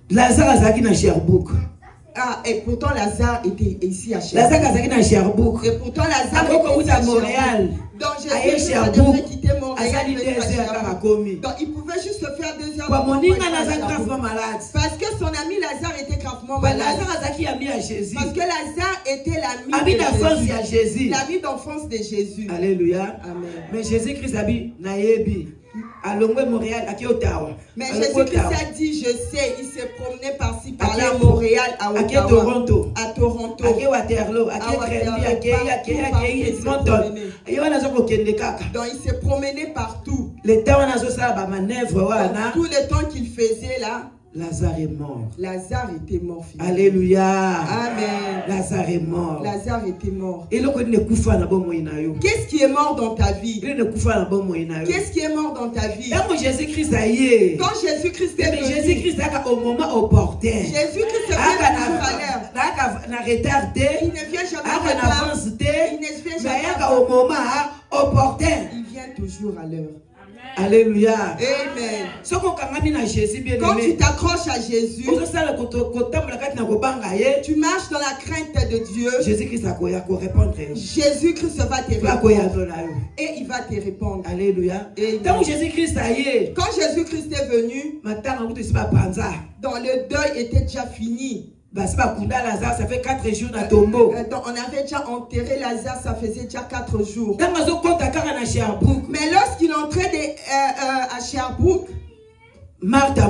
Lazare a été à Sherbrooke. Ah, et pourtant Lazare était ici à Sherbrooke. Lazare a été à Sherbrooke. Et pourtant Lazare était à Montréal. Donc Jésus devait quitter Montréal. Donc il pouvait pouvait juste se faire 2 heures. Parce que son ami Lazare était gravement malade. Parce que Lazare était l'ami de Jésus. L'ami d'enfance de Jésus. Alléluia. Amen. Mais Jésus-Christ a dit, Naïebi. Mais Jésus-Christ a dit, je sais, il s'est promené par-ci, par-là, à Montréal, à Ottawa, à Toronto, à Waterloo, donc il s'est promené partout. Tout le temps qu'il faisait là, Lazare est mort. Lazare était mort. Finalement. Alléluia. Amen. Lazare est mort. Lazare était mort. Qu'est-ce qui est mort dans ta vie? Qu'est-ce qui est mort dans ta vie? Quand Jésus-Christ est venu. Jésus-Christ est au moment opportun. Jésus-Christ est venu à l'heure. Il ne vient jamais à l'heure. Il ne vient jamais au moment opportun. Il vient toujours à l'heure. Alléluia. Amen. Quand tu t'accroches à Jésus, tu marches dans la crainte de Dieu. Jésus-Christ va te répondre. Et il va te répondre. Alléluia. Quand Jésus-Christ est venu, dans le deuil était déjà fini. Ça fait 4 jours dans tombeau. On avait déjà enterré Lazare, ça faisait déjà 4 jours. Mais lorsqu'il entrait à Sherbrooke, Marthe a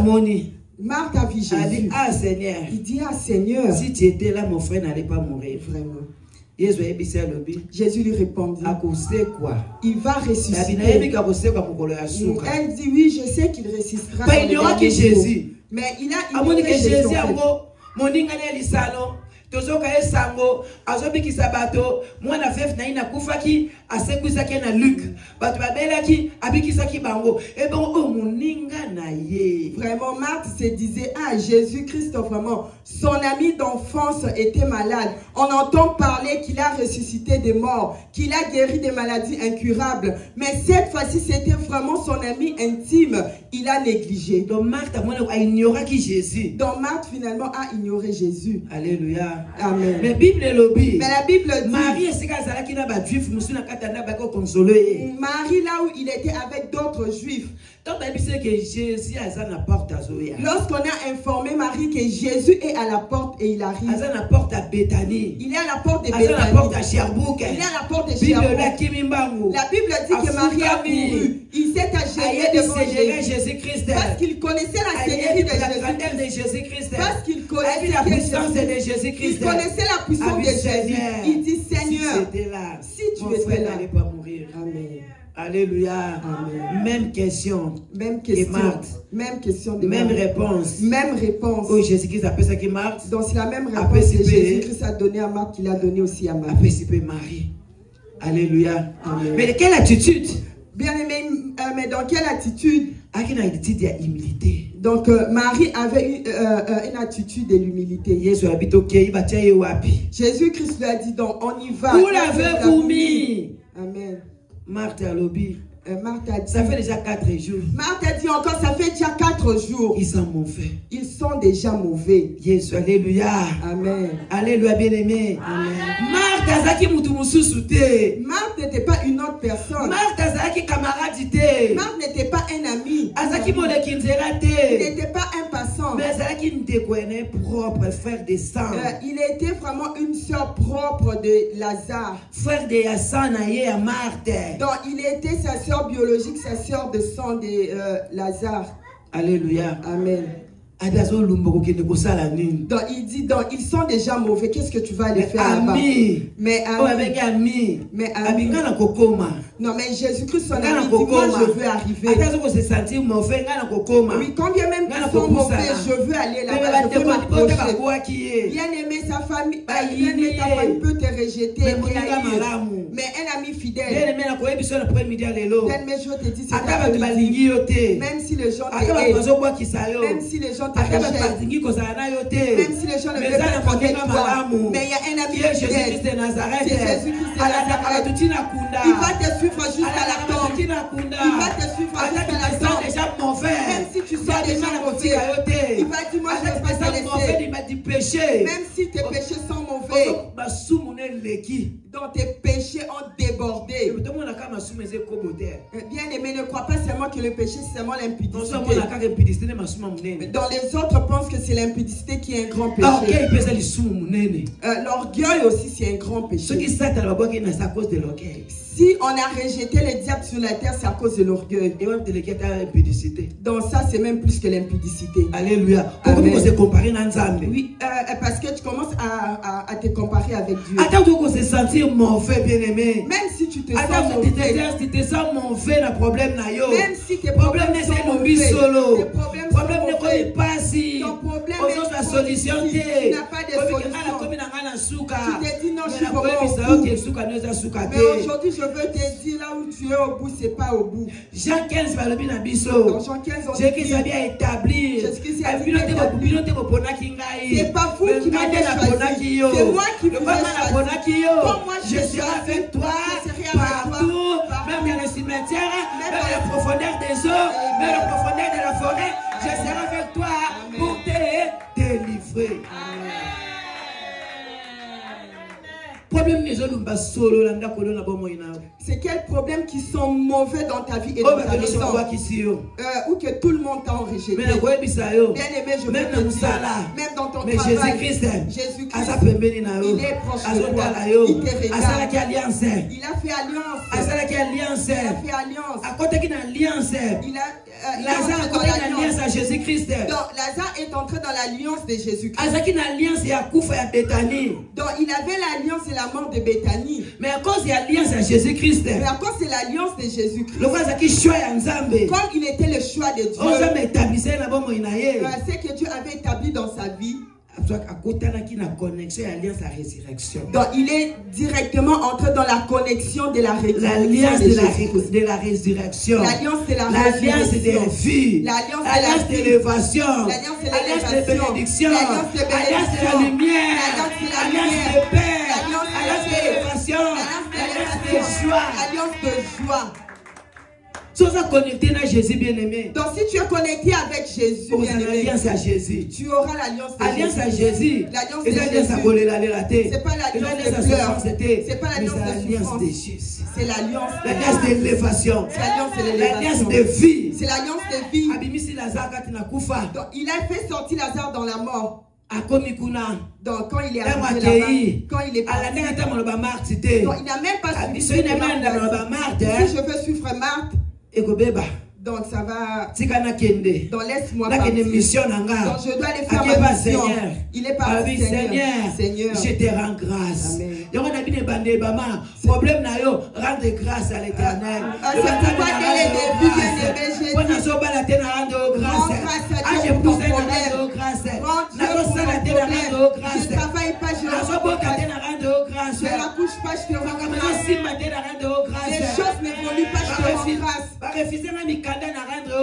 vu Jésus. Ah Seigneur. Il dit, ah Seigneur, si tu étais là, mon frère n'allait pas mourir. Vraiment. Jésus lui répondit, quoi? Il va ressusciter. Elle dit, oui, je sais qu'il ressuscitera. Il n'y aura que Jésus. Mais il a ignoré Jésus. Tozoka esango azobikisa bato mwana vef na ina kufaki asekwisaki na Luc bato babelaki abikisaki bango et bon o muninga na ye. Vraiment Marthe se disait, ah Jésus-Christ, vraiment son ami d'enfance était malade. On entend parler qu'il a ressuscité des morts, qu'il a guéri des maladies incurables, mais cette fois-ci c'était vraiment son ami intime. Il a négligé. Donc Marthe a ignoré qui Jésus. Donc Marthe finalement a ignoré Jésus. Alléluia. Amen. Mais la Bible dit, Marie Marie là où il était avec d'autres juifs. Lorsqu'on a informé Marie que Jésus est à la porte et il arrive. Il est à la porte de Béthanie. Il est à la porte de Sherbrooke. La Bible dit que Marie a couru. Il s'est agenouillé devant Jésus. Parce qu'il connaissait la Seigneurie de Jésus-Christ. Parce qu'il connaissait la puissance de Jésus-Christ. Il connaissait la puissance de Jésus. Il dit, Seigneur, si tu étais là, n'allais pas mourir. Amen. Alléluia. Amen. Même question. Même question. Même question. Même réponse. Même réponse. Oh, Jésus-Christ a fait ça qui Marthe. Donc c'est la même réponse que Jésus-Christ a donné à Marthe qu'il a donné aussi à Marie. Marie. Alléluia. Amen. Mais de quelle attitude? Bien aimé, mais dans quelle attitude? Une attitude d'humilité. Donc Marie avait une attitude de l'humilité. Jésus-Christ lui a dit, donc on y va. Où l'avez-vous mis? Amen. Marthe a lobby. Marthe a dit, ça fait déjà 4 jours. Marthe a dit encore, ça fait déjà 4 jours. Ils sont mauvais. Ils sont déjà mauvais. Yes, alléluia. Amen. Alléluia, bien-aimé. Amen. Marthe n'était pas une autre personne. Marthe n'était pas un ami. Il n'était pas un passant. Propre, frère de sang. Il était vraiment une sœur propre de Lazare. Frère de Yassan à Marthe. Donc il était sa sœur biologique, sa sœur de sang de Lazare. Alléluia. Amen. Donc il dit, donc ils sont déjà mauvais, qu'est-ce que tu vas aller faire là-bas? Mais ami. Non, mais Jésus-Christ, son ami, dit, moi je veux arriver. Oui, quand bien même qu'ils sont mauvais, je veux aller là-bas, je veux m'approcher. Bien aimé, sa famille, bien aimé, ta famille peut te rejeter, mais un ami fidèle. Bien aimé, je te dis, c'est même si les gens te même si les gens te rejettent, même si les gens ne veulent pas connaître toi, mais il y a un ami fidèle, c'est Jésus-Christ de Nazareth. Il va te suivre jusqu'à la tombe. Il va te suivre jusqu'à la tombe. Même si tu sois déjà mauvais, il va dire, moi je ne vais pas te laisser. Même si tes péchés sont mauvais, donc tes péchés ont débordé. Bien aimé, ne crois pas seulement croient que le péché, c'est seulement l'impudicité. Dans les autres, pensent que c'est l'impudicité qui est un grand péché. L'orgueil aussi, c'est un grand péché. Si on a rejeté les diables sur la terre, c'est à cause de l'orgueil. Donc ça, c'est même plus que l'impudicité. Alléluia. Pourquoi vous se comparez dans Nzambe? Oui, parce que tu commences à te comparer avec Dieu. Attends, tu vas se sentir mauvais, bien-aimé. Même si tu te sens mauvais. Si tu te sens mauvais, le problème n'a yo. Même si tes problèmes sont mauvais. Tes problèmes sont mauvais. Ton problème est la solution. Tu n'as pas de solution. Tu te dis non, je suis vraiment au bout. Mais aujourd'hui, je veux te dire, là où tu es au bout, c'est pas au bout. Jean 15, Dans Jean 15, on dit Jésus a bien établi. C'est pas vous qui m'avez choisi. C'est moi qui vous ai choisi. Je serai avec toi partout, même dans le cimetière, même dans les profondeurs des eaux, même dans les profondeurs de la forêt. Je serai avec toi pour te délivrer. C'est quels problèmes qui sont mauvais dans ta vie et dans ta maison, ou que tout le monde t'a rejeté. Bien aimé, je veux te dire, même dans ton travail, Jésus-Christ, il est proche de toi. Il te regarde. Il a fait alliance. Alliance à Jésus-Christ. Donc Lazare est entré dans l'alliance de Jésus-Christ. Donc il avait l'alliance et la mort de Béthanie. Mais à cause de l'alliance à Jésus-Christ. Mais à cause de l'alliance de Jésus-Christ. Comme il était le choix de Dieu. C'est que Dieu avait établi dans sa vie. Donc il est directement entré dans la connexion de la l'alliance de la résurrection, l'alliance de la l'alliance des vies, l'alliance de l'élévation, l'alliance de bénédiction, l'alliance de la lumière, l'alliance de paix, l'alliance de l'élévation, l'alliance de joie, l'alliance de joie. Connecté à Jésus bien-aimé. Donc si tu es connecté avec Jésus bien-aimé, l'alliance à Jésus. Tu auras l'alliance de Jésus. À Jésus. L'alliance de Jésus. C'est pas l'alliance de pleurs. C'est pas l'alliance de Jésus. C'est l'alliance de l'élévation. C'est l'alliance de l'élévation. L'alliance de vie. C'est l'alliance de vie. Donc il a fait sortir Lazare dans la mort. Donc quand il est arrivé là-bas, quand il est parti, donc il n'a même pas suivi. Si je veux suivre Marthe, donc ça va. Donc laisse-moi partir. Donc je dois aller faire ma mission. Il est parti. Seigneur, je te rends grâce. Problème na yo, rendre grâce à l'Éternel. C'est pourquoi dès le début, bien-aimé, j'ai dit, rends grâce à Dieu pour ton problème. Rends Dieu pour ton problème. Je ne travaille pas, je ne accouche pas, je te rends grâce. Les choses n'évoluent pas, je te rends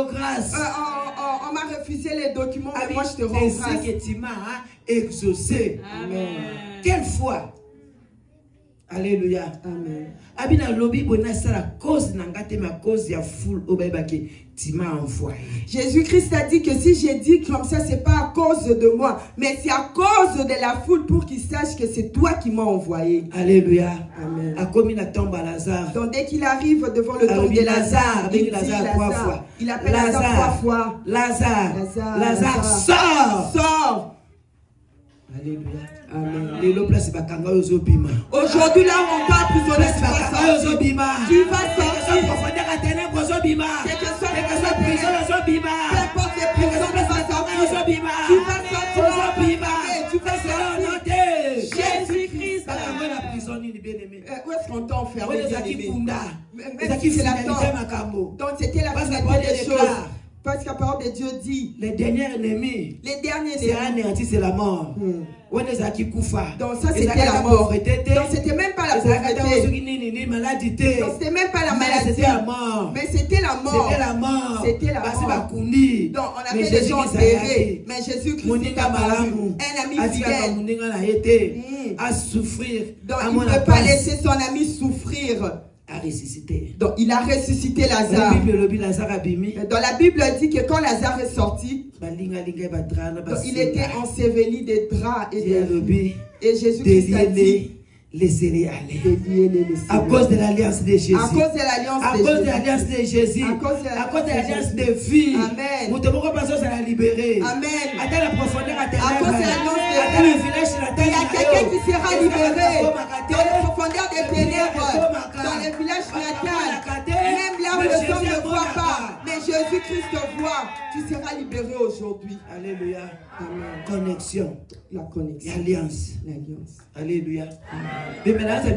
grâce. On m'a refusé les documents, mais moi je te rends grâce. C'est que tu m'as exaucé. Amen. Quelle foi. Alléluia. Amen. Abina lobby bonasa la cause n'angate ma cause ya foule obebake tu m'as envoyé. Jésus-Christ a dit que si j'ai dit comme ça, c'est pas à cause de moi, mais c'est à cause de la foule pour qu'ils sachent que c'est toi qui m'as envoyé. Alléluia. Amen. A commis la tombe à Lazare. Donc dès qu'il arrive devant le tombe de Lazare, il appelle Lazare 3 fois. Lazare, sors. Sors. Alléluia. Amen. Aujourd'hui là, on t'a emprisonné, tu vas sortir. Tu vas sortir. Quelle que soit la prison, peu importe les prisons, tu vas sortir. Tu vas sortir. Tu vas sortir. Jésus-Christ. Où est-ce qu'on t'a enfermé? C'est la tombe. Donc c'était la finalité des choses. Parce que la parole de Dieu dit, les derniers ennemis, c'est la mort. Donc ça c'était la mort. Donc c'était même pas la pauvreté. Donc c'était même pas la maladie. Mais c'était la mort. C'était la mort. Donc on avait des gens enterrés. Mais Jésus-Christ un ami fidèle. À souffrir. Donc il ne peut pas laisser son ami souffrir. A ressuscité. Donc il a ressuscité Lazare. Dans la Bible dit que quand Lazare est sorti, donc il était enseveli des draps et Jésus-Christ a dit, Laissez-les aller. Déliez-les, À cause de l'alliance de Jésus. À cause de l'alliance à cause de l'alliance de Jésus. À cause de l'alliance de vie. Amen. Vous devez passer à la libérer. Amen. Attends la profondeur à À cause de l'alliance de Attends vie. le village sur la Il y terre. a quelqu'un qui sera libéré dans les profondeurs des ténèbres, dans les villages natals. Même là où le sang ne voit pas, mais Jésus-Christ te voit. Tu seras libéré aujourd'hui. Alléluia. Amen. Connexion. La connexion. L'alliance. L'alliance. Alléluia. Mais maintenant, ça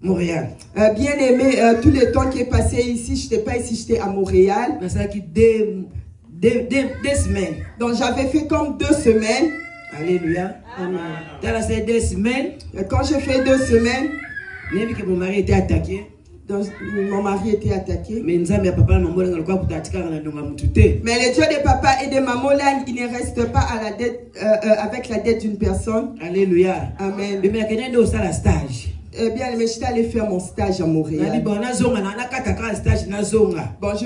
Montréal. Bien aimé, tout le temps qui est passé ici, je n'étais pas ici, j'étais à Montréal. Des semaines. Donc j'avais fait comme 2 semaines. Alléluia. Amen. Dans ces 2 semaines, quand j'ai fait 2 semaines, même que mon mari était attaqué. Donc, mon mari était attaqué. Mais le Dieu de papa et de maman là, il ne reste pas à la dette, avec la dette d'une personne. Alléluia. Amen. Eh bien, mais j'étais allé faire mon stage à Montréal. Bon, je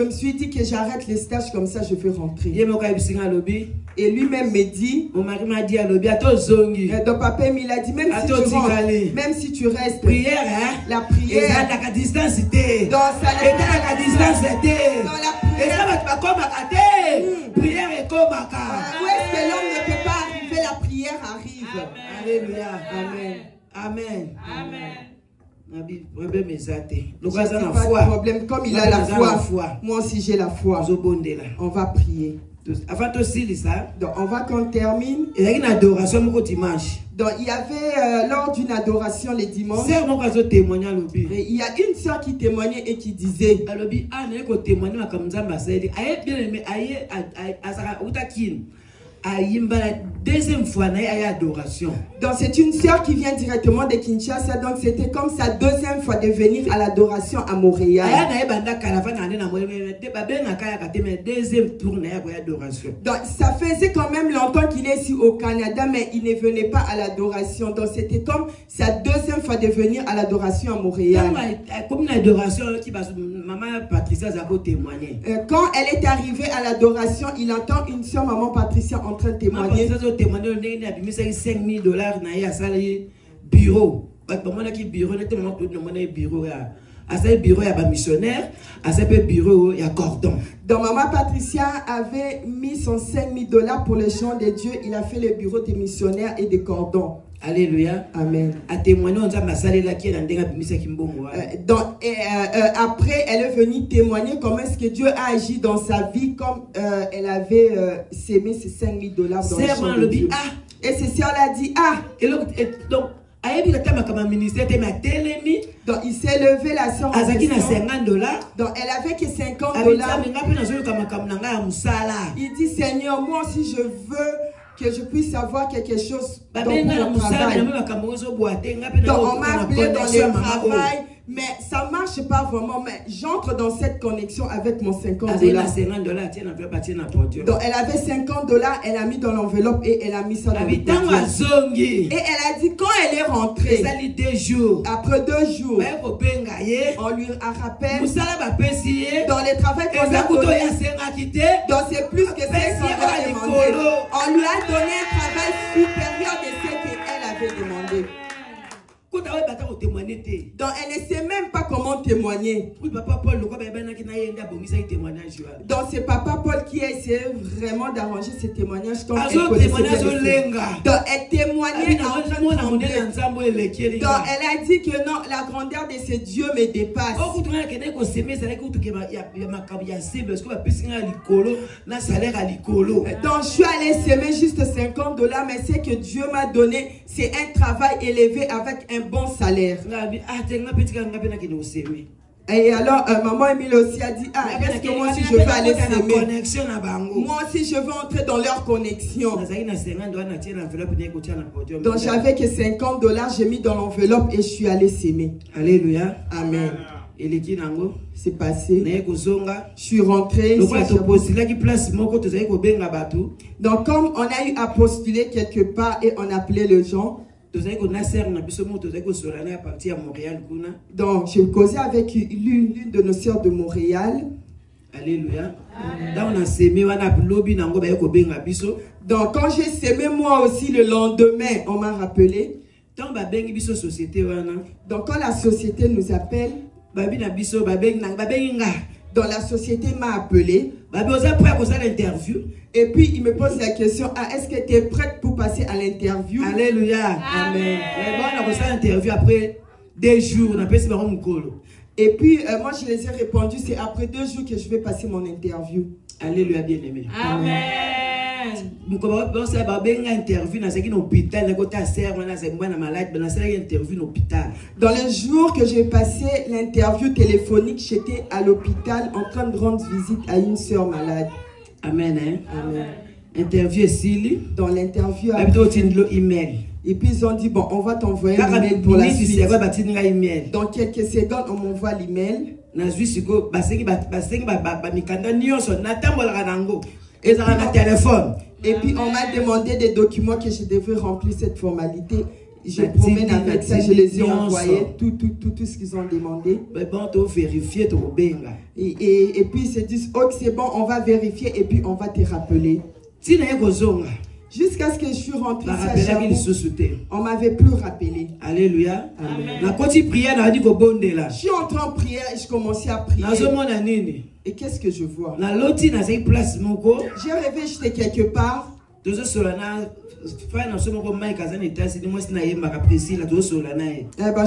me suis dit que j'arrête les stages comme ça, je vais rentrer. Et lui-même me dit, mon mari m'a dit, donc papa il a dit, même si tu rentres, même si tu restes, prière, hein? La prière, dans la distance, dans la distance, dans la prière, prière et comme où est-ce que l'homme ne peut pas arriver, la prière arrive. Alléluia. Amen. Amen. Amen. Pas de problème. Comme il a la foi, moi aussi j'ai la foi. On va prier. Donc on va qu'on termine. Il y a une adoration dimanche. Donc il y avait lors d'une adoration les dimanches. Il y a une soeur qui témoignait et qui disait. Deuxième fois, adoration. Donc c'est une sœur qui vient directement de Kinshasa. Donc c'était comme sa 2e fois de venir à l'adoration à Montréal. Donc ça faisait quand même longtemps qu'il est ici au Canada, mais il ne venait pas à l'adoration. Donc c'était comme sa 2e fois de venir à l'adoration à Montréal. Comme l'adoration, maman Patricia a témoigné. Quand elle est arrivée à l'adoration, il entend une sœur, maman Patricia, en train de témoigner. $5 bureau. Bureau. À ce bureau, il y a un missionnaire. À ce bureau, il y a cordon. Donc, maman Patricia avait mis son $5 pour les gens de Dieu. Il a fait le bureau des missionnaires et des cordons. Alléluia. Amen. Donc, après, elle est venue témoigner comment est-ce que Dieu a agi dans sa vie, comme elle avait sémé ces $5 dans le champ de Dieu. Et ces sœurs-là dit, donc, donc il s'est levé, la sœur. Donc elle avait que $50. Il dit, Seigneur, moi aussi je veux que je puisse avoir quelque chose dans mon travail. Donc on m'a appelé dans le travail, mais ça ne marche pas vraiment. Mais j'entre dans cette connexion avec mon $50. Donc elle avait $50, elle a mis dans l'enveloppe et elle a mis ça dans le papier. Et elle a dit, quand elle est rentrée, après 2 jours, on lui a rappelé dans le travail qu'on a donné. Donc c'est plus que $500 demandé. On lui a donné un travail supérieur de ce qu'elle avait demandé. Donc elle ne sait même pas comment témoigner. Donc c'est Papa Paul qui a essayé vraiment d'arranger ces témoignages comme elle connaissait. Donc elle témoignait en train de trembler. Donc elle a dit que non, la grandeur de ce Dieu me dépasse. Donc je suis allé s'aimer juste $50, mais ce que Dieu m'a donné, c'est un travail élevé avec un bon salaire. Et alors, maman Emile aussi a dit, est-ce que moi aussi je vais aller s'aimer? Moi aussi je veux entrer dans leur connexion. Donc j'avais que $50, j'ai mis dans l'enveloppe et je suis allé s'aimer. Alléluia. Amen. C'est passé. Je suis rentré. Donc comme on a eu à postuler quelque part et on appelait les gens. Donc je causais avec l'une de nos sœurs de Montréal. Alléluia. Donc quand j'ai sémé moi aussi le lendemain, on m'a rappelé. Donc quand la société nous appelle, dans la société m'a appelé, et puis il me pose la question, est-ce que tu es prête pour passer à l'interview? Alléluia. Amen. Après 2 jours, et puis moi je les ai répondu, c'est après 2 jours que je vais passer mon interview. Alléluia, bien-aimé. Amen. Dans les jours que j'ai passé l'interview téléphonique, j'étais à l'hôpital en train de rendre visite à une soeur malade. Amen. Hein? Amen. Interview ici. Dans l'interview, email. et puis ils ont dit, bon, on va t'envoyer l'email pour la suite. Dans quelques secondes, on m'envoie l'email. Et puis on m'a demandé des documents que je devais remplir cette formalité. Je promène avec ça, je les ai envoyés, tout ce qu'ils ont demandé. Et puis ils se disent, ok, c'est bon, on va vérifier et puis on va te rappeler. Jusqu'à ce que je suis rentrée à Chabou, on m'avait plus rappelé. Alléluia. Amen. Je suis entrée en prière et je commençais à prier. Et qu'est-ce que je vois? J'ai rêvé, j'étais quelque part. Je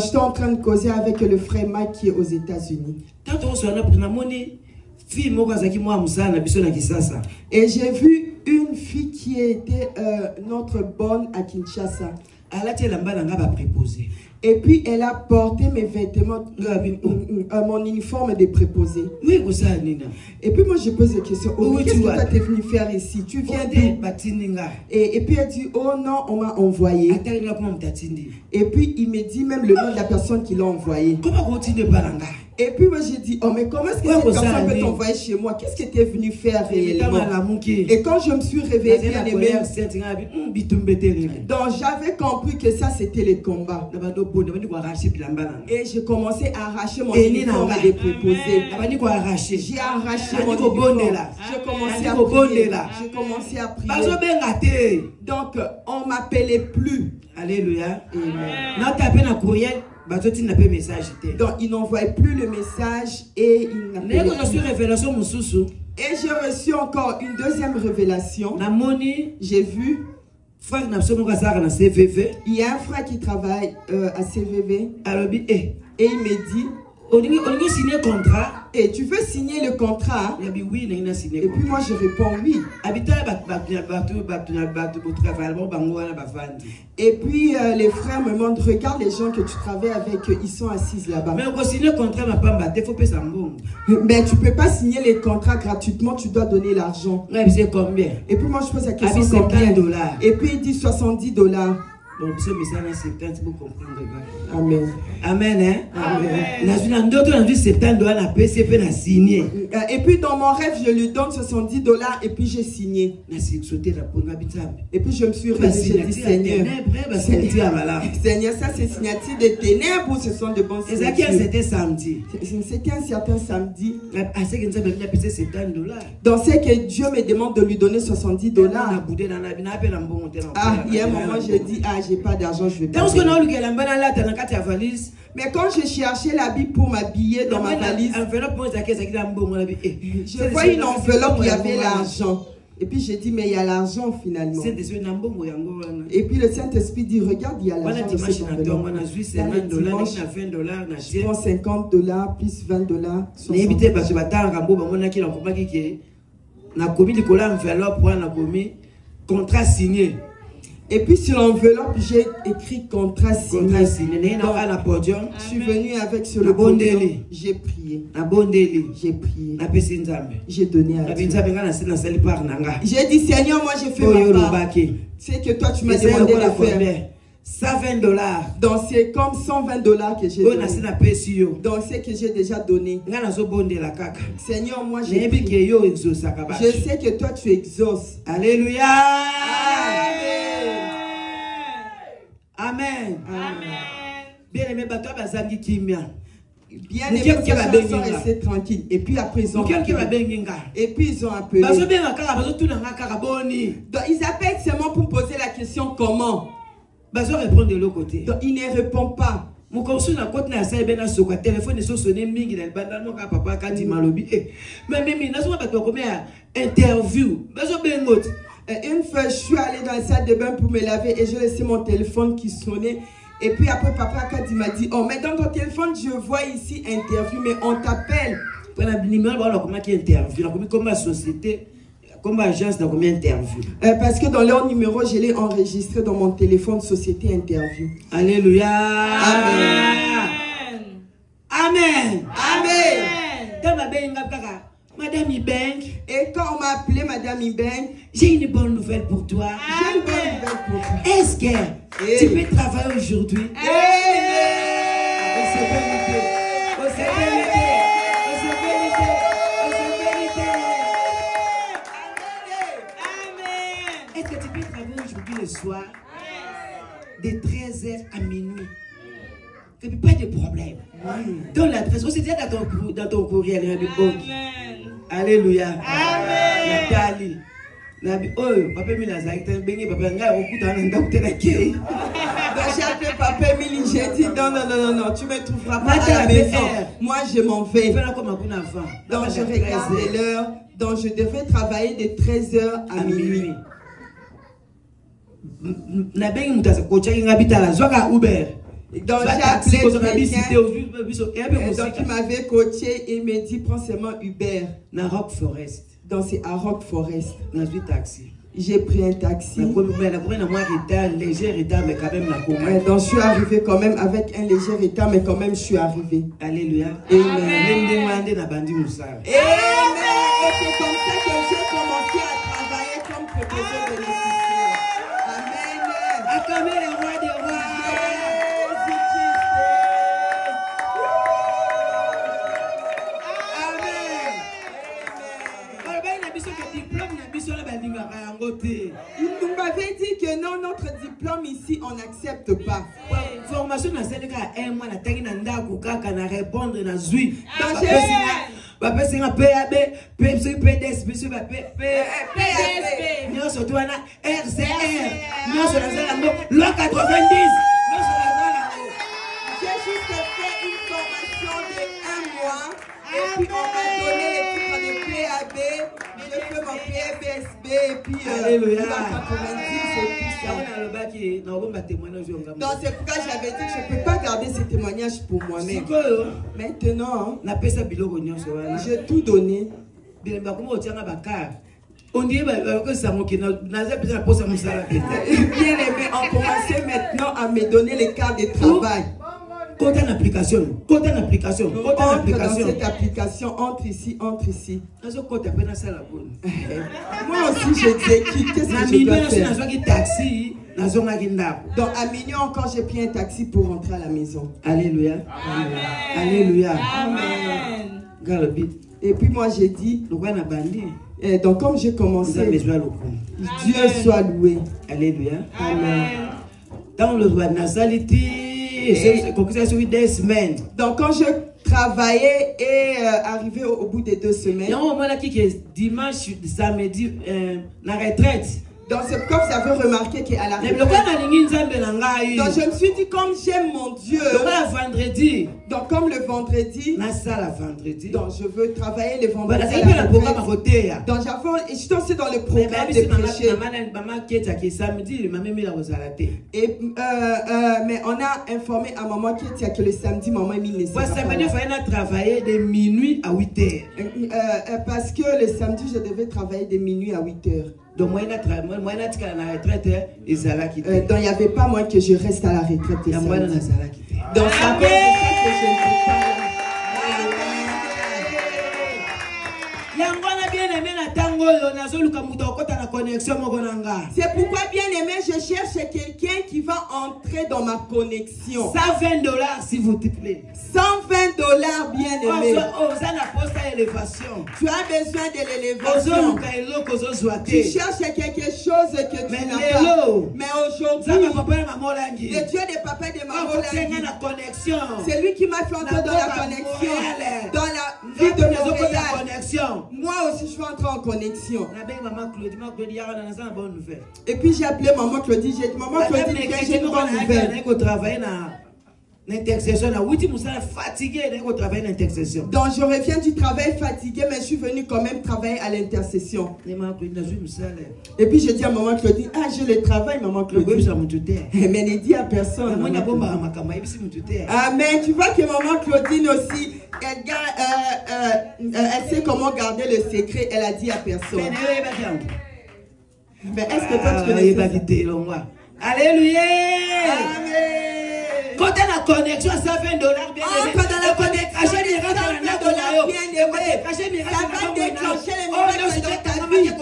j'étais en train de causer avec le frère Mike qui est aux États-Unis. Et j'ai vu une fille qui était notre bonne à Kinshasa. Et puis elle a porté mes vêtements, mon uniforme de préposé. Et puis moi je pose la question, qu'est-ce que tu es venu faire ici? Tu viens d'où? Et puis elle dit, oh non, on m'a envoyé. Et puis il me dit même le nom de la personne qui l'a envoyé. Et puis moi j'ai dit, oh mais comment est-ce que cette personne peut t'envoyer chez moi? Qu'est-ce que tu es venu faire réellement? Et quand je me suis réveillée, bien aimé, donc j'avais compris que ça c'était les combats. Et j'ai commencé à arracher mon uniforme de préposé. J'ai arraché mon uniforme. J'ai commencé à prier. J'ai commencé à prier. Donc on m'appelait plus. Alléluia. Amen. Donc ils n'envoyaient plus le message et ils n'appelaient plus. Et j'ai reçu encore une deuxième révélation. J'ai vu, il y a un frère qui travaille à CVV. Et il me dit, et tu veux signer le contrat? Et puis moi je réponds oui. Et puis les frères me demandent, regarde les gens que tu travailles avec, ils sont assis là-bas. Mais tu peux pas signer les contrats gratuitement, tu dois donner l'argent. Et puis moi je pose la question, combien? Et puis il dit $70. Donc, ce message est 70 pour comprendre. Amen. Amen. Hein? Amen. Et puis dans mon rêve, je lui donne $70 et puis j'ai signé. Et puis je me suis réveillée, j'ai dit, Seigneur, Seigneur, ça c'est signature des ténèbres ou ce sont de bons signatures? C'était un certain samedi. Donc c'est que Dieu me demande de lui donner $70. Il y a un moment, je dis, j'ai pas d'argent, je vais pas. Mais quand j'ai cherché la Bible pour m'habiller dans ma valise, je vois une enveloppe où il y avait l'argent. Et puis j'ai dit, mais il y a l'argent finalement. Et puis le Saint-Esprit dit, regarde, il y a l'argent de cette enveloppe. Je prends $50 plus $20. Contrat signé. Et puis sur l'enveloppe, j'ai écrit contrat signé. Donc, je suis venu avec sur le podium. J'ai prié. J'ai prié. J'ai donné à Dieu. J'ai dit, Seigneur, moi j'ai fait ma part. C'est que toi tu m'as demandé de faire. $120. Donc c'est comme $120 que j'ai donné. Donc c'est que j'ai déjà donné. Seigneur, moi j'ai prié. Je sais que toi tu exauces. Alléluia. Amen. Bien aimé, Bien aimé, les gens sont restés tranquilles. Et puis après ils ont appelé. Donc ils appellent seulement pour me poser la question comment. Bazo répond de l'autre côté. Donc, il ne répond pas. Mon conseil na côté na ça ben na soka téléphone ne sonné mingi na banda no ka papa ka di malobi mais même na so ba to combien interview bazo ben ngote. Une fois je suis allée dans la salle de bain pour me laver et j'ai laissé mon téléphone qui sonnait et puis après papa Kadi m'a dit oh mais dans ton téléphone je vois ici interview mais on t'appelle pour la numéro voilà comment qui interview comme la société comme agence dans combien d'interviews? Parce que dans leur numéro, je l'ai enregistré dans mon téléphone société interview. Alléluia. Amen. Amen. Amen. Madame Ibeng. Et quand on m'a appelé Madame Ibeng, j'ai une bonne nouvelle pour toi. J'ai une bonne nouvelle pour toi. Est-ce que tu peux travailler aujourd'hui? Est-ce que tu peux travailler aujourd'hui le soir? De 13h à minuit. Et puis pas de problème. Dans l'adresse, aussi déjà dans ton courriel. Alléluia. Amen. Nathalie. Oh, papa Emile a dit, papa Nga, au coup d'un j'ai appelé papa Emile, j'ai dit non, tu me trouveras pas à la maison. Moi je m'en vais. Donc je regarde l'heure. Donc je devrais travailler de 13h à minuit. Donc j'ai appelé quelqu'un donc il m'avait coaché et il me dit prends seulement Uber. Dans Rock Forest. Donc c'est à Rock Forest. Dans un taxi. J'ai pris un taxi. Donc je suis arrivé quand même avec un léger retard, mais quand même je suis arrivé. Alléluia. Amen. Et c'est comme ça que j'ai commencé à travailler comme préposeur de l'épicerie. Amen. Acclamez le roi des rois. Il nous m'avait dit que non, notre diplôme ici, on n'accepte pas. Formation na celle un mois na tangi na ndako kaka na répondre na zui. Donc Papa c'est un PAB, PDS, PSP. Nous sommes à RCR. Nous sommes à loi 90. J'ai juste fait une formation de 1 mois. Et puis on m'a donné les trucs de PAB. J'ai fait mon PSB et puis Alléluia. 90 et tout ça. Donc c'est pourquoi j'avais dit que je ne peux pas garder ces témoignages pour moi-même. Maintenant, j'ai tout donné. On dit que ça m'a bien aimé, on commençait maintenant à me donner les cartes de travail. Quand on application, Entre dans cette application, entre ici. Moi aussi, j'exécute. Qu'est-ce que je dois faire? Donc à minuit encore, j'ai pris un taxi pour rentrer à la maison. Alléluia. Amen. Alléluia. Amen. Et puis moi, j'ai dit, donc comme j'ai commencé, Dieu soit loué. Alléluia. Amen. Dans le roi de Nazareth, c'est sur 2 semaines. Donc quand je travaillais et arrivé au bout de 2 semaines. Il y a un moment là qui est dimanche, samedi, la retraite. Donc c'est pourquoi vous avez remarqué qu'à la retraite. Donc je me suis dit comme j'aime mon Dieu. Donc comme le vendredi. Donc je veux travailler le vendredi. Donc j'étais aussi dans le programme de prêcher. Mais on a informé à maman Kétia que le samedi maman Emile ne sera pas là. Travailler de minuit à 8h. Parce que le samedi je devais travailler de minuit à 8h. Donc moi il n'y avait pas moins que je reste à la retraite. Donc c'est à cause de ça que je ne peux pas. C'est pourquoi bien aimé, je cherche quelqu'un qui va entrer dans ma connexion. $120 s'il vous plaît. $120 bien aimé. Tu as besoin de l'élévation. Tu cherches quelque chose que tu n'as pas. Mais aujourd'hui, le Dieu des papas de maman, c'est lui qui m'a fait entrer dans la connexion. Dans la vie de Montréal. Moi aussi, je suis entré en connexion. Et puis j'ai appelé maman Claudie. J'ai dit, maman Claudie, j'ai une bonne nouvelle. Donc je reviens du travail fatigué, mais je suis venu quand même travailler à l'intercession. Et puis je dis à maman Claudie, ah, j'ai le travail, maman Claudie. Mais ne dis à personne. Amen. Tu vois que maman Claudine aussi, elle sait comment garder le secret. Elle a dit à personne. Mais est-ce que toi tu connais ça? Alléluia. Amen. Quand tu as la connexion, ça fait $20 bien. Quand tu as la connexion, ça va déclencher les miracles dans ta vie. Ça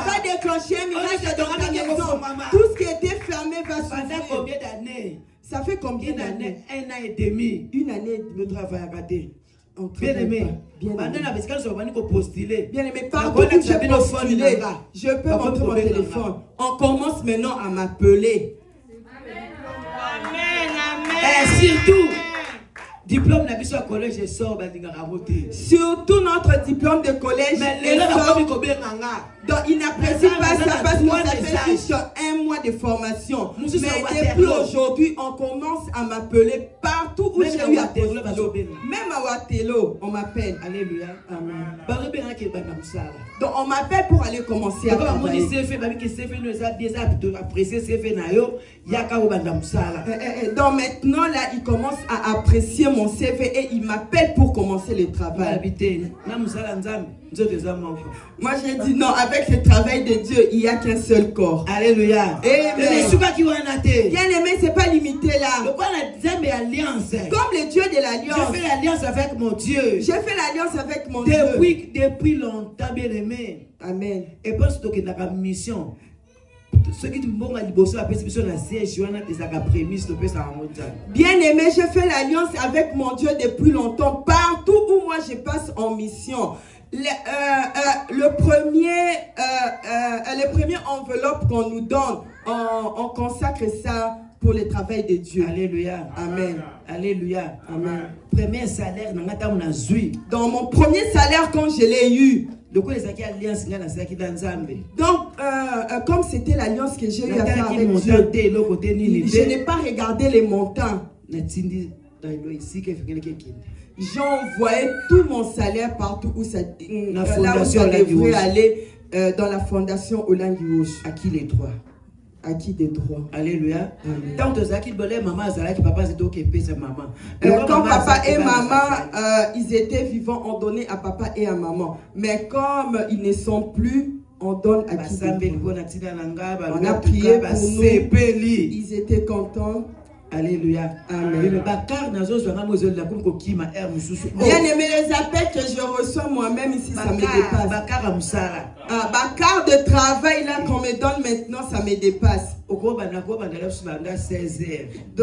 va déclencher un miracle dans ta maison. Tout ce qui était fermé va s'ouvrir. Combien d'années? Ça fait combien d'années? 1 an et demi. Une année de travail raté. Bien aimé, pardon, je peux montrer mon téléphone. On commence maintenant à m'appeler. Et surtout, diplôme n'a pas collège et sort. Surtout notre diplôme de collège. Donc il n'apprécie pas ça parce que ça fait juste 1 mois de formation. Mais depuis aujourd'hui, on commence à m'appeler partout où j'ai eu à postuler. Même à Watelo, on m'appelle. Alléluia. Amen. Donc on m'appelle pour aller commencer à travailler. Donc maintenant là, il commence à apprécier mon CV et il m'appelle pour commencer le travail. Moi j'ai dit non, avec le travail de Dieu, il n'y a qu'un seul corps. Alléluia. Bien aimé, c'est pas limité là. Comme le Dieu de l'alliance. J'ai fait l'alliance avec mon Dieu. J'ai fait l'alliance avec mon Dieu. Depuis longtemps, bien aimé. Amen. Et parce que tu as une mission. Bien aimé, je fais l'alliance avec mon Dieu depuis longtemps. Partout où moi je passe en mission. Le premier enveloppe qu'on nous donne, on consacre ça pour le travail de Dieu. Alléluia. Amen. Alléluia. Amen. Premier salaire, dans mon premier salaire quand je l'ai eu. Donc, comme c'était l'alliance que j'ai eu à faire avec Dieu, je n'ai pas regardé les montants. J'envoyais tout mon salaire partout où ça, là où ça devrait aller, dans la fondation Olangiouche. À qui les droits? À qui des droits? Alléluia. Quand papa et maman, ils étaient vivants, on donnait à papa et à maman. Mais comme ils ne sont plus, on donne à qui des droits. On a prié pour nous. Ils étaient contents. Alléluia. Amen. Bien aimé, les appels que je reçois moi-même ici, ça me dépasse. Bakar de travail là qu'on me donne maintenant, ça me dépasse. Donc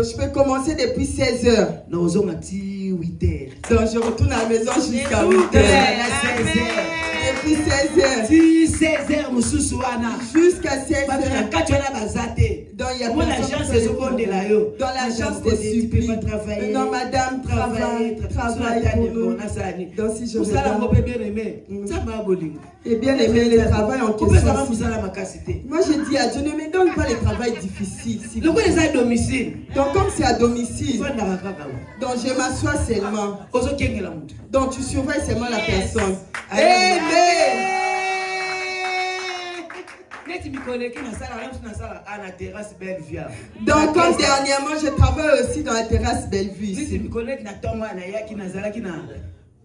je peux commencer depuis 16 heures. Donc je retourne à la maison jusqu'à 8 heures. Depuis 16 heures. Jusqu'à 16 heures. Donc il y a dans l'agence des supplies. Non, madame, travaille pour nous. Donc si je me et bien aimé, le travail en question. Moi je dis à Dieu, ne me donne pas le travail difficile. Donc comme c'est à domicile, donc je m'assois seulement. Donc tu surveilles seulement la personne. Amen. Donc comme dernièrement je travaille aussi dans la terrasse Bellevue.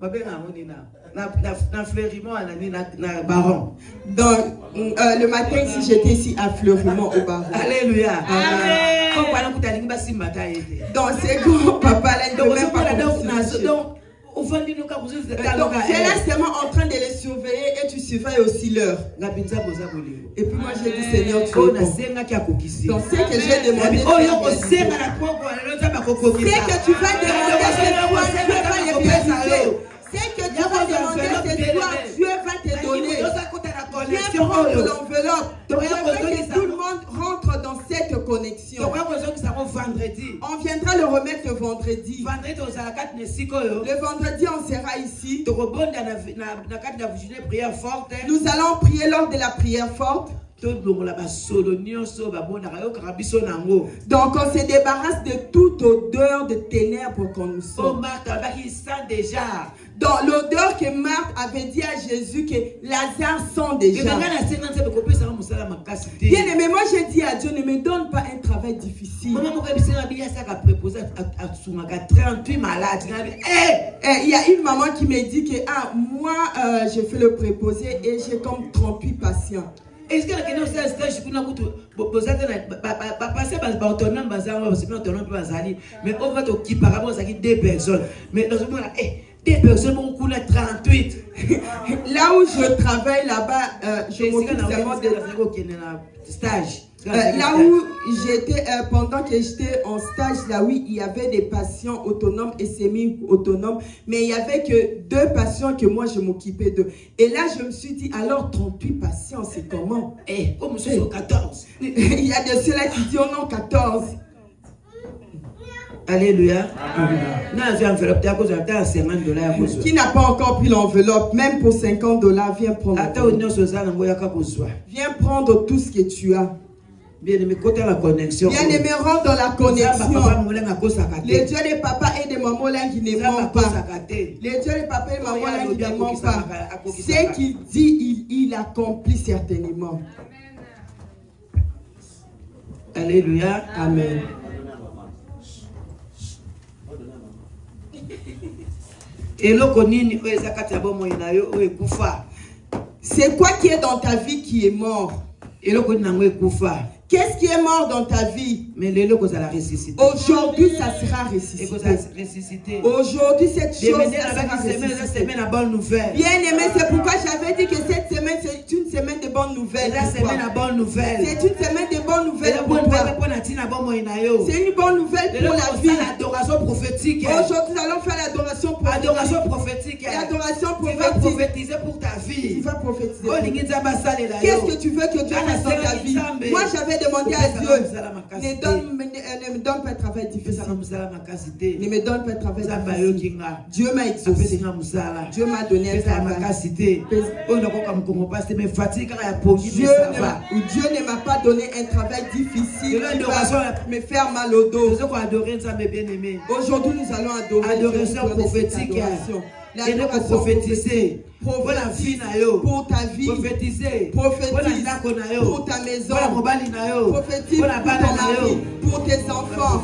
Donc le matin si j'étais ici à Fleurimont au Baron. Alléluia. Donc c'est comme papa là il ne veut même pas donc, tu es là seulement en train de les surveiller et tu surveilles aussi l'heure. Et puis moi j'ai dit Seigneur, tu es bon. Donc ce que j'ai demandé, c'est que tu vas demander cette fois, Dieu va les réaliser. C'est que tu vas demander cette fois, Dieu va te donner. Viens prendre l'enveloppe. Je veux que tout le monde rentre dans cette connexion. vendredi. On viendra le remettre le vendredi. Le vendredi, on sera ici. Nous allons prier lors de la prière forte. Donc on se débarrasse de toute odeur de ténèbres qu'on nous sent. Dans l'odeur que Marthe avait dit à Jésus que Lazare sent déjà. Bien aimé, moi j'ai dit à Dieu, ne me donne pas un travail difficile. Il y a une maman qui me dit que moi j'ai fait le préposé et j'ai comme 38 patients. Est-ce que la stage mais on va t'occuper par rapport à 2 personnes. Mais dans ce moment-là, 2 personnes, on coule à 38. Là où je travaille là-bas, je m'occupe seulement de stage. Là où j'étais, pendant que j'étais en stage, là oui, il y avait des patients autonomes et semi-autonomes, mais il n'y avait que 2 patients que moi je m'occupais d'eux. Et là, je me suis dit, alors 38 patients, c'est comment? Comme ce sont 14. Il y a de ceux-là qui disent, oh non, 14. Alléluia. Qui n'a pas encore pris l'enveloppe, même pour $50, viens prendre. Viens prendre tout ce que tu as. Bien-aimé, la connexion. Bien-aimé, rentre dans la connexion. Les dieux de papa et de maman là qui ne mentent pas. Les dieux de papa et de maman là qui ne mentent pas. Ce qu'il dit, il accomplit certainement. Alléluia. Amen. C'est quoi qui est dans ta vie qui est mort? Qu'est-ce qui est mort dans ta vie? Aujourd'hui, ça sera ressuscité. Aujourd'hui, cette chose sera ressuscitée. Bien aimé, c'est pourquoi j'avais dit que cette semaine, c'est une semaine de bonnes nouvelles. C'est une semaine de bonnes nouvelles pour toi. C'est une bonne nouvelle pour la vie. Aujourd'hui, nous allons faire l'adoration prophétique. L'adoration prophétique. Prophétiser pour ta vie. Tu vas prophétiser. Qu'est-ce que tu veux que Dieu fasse dans ta vie? Moi, j'avais demandé à Dieu, ne me donne pas de travail difficile. Ne me donne pas de travail difficile. Dieu m'a exaucé. Dieu m'a donné un travail. Dieu ne m'a pas donné un travail difficile qui va me faire mal au dos. Aujourd'hui, nous allons adorer. Adoration prophétique. Et nous prophétiser pour la vie, pour ta vie, prophétiser pour ta maison, prophétise pour ton mari, pour tes enfants.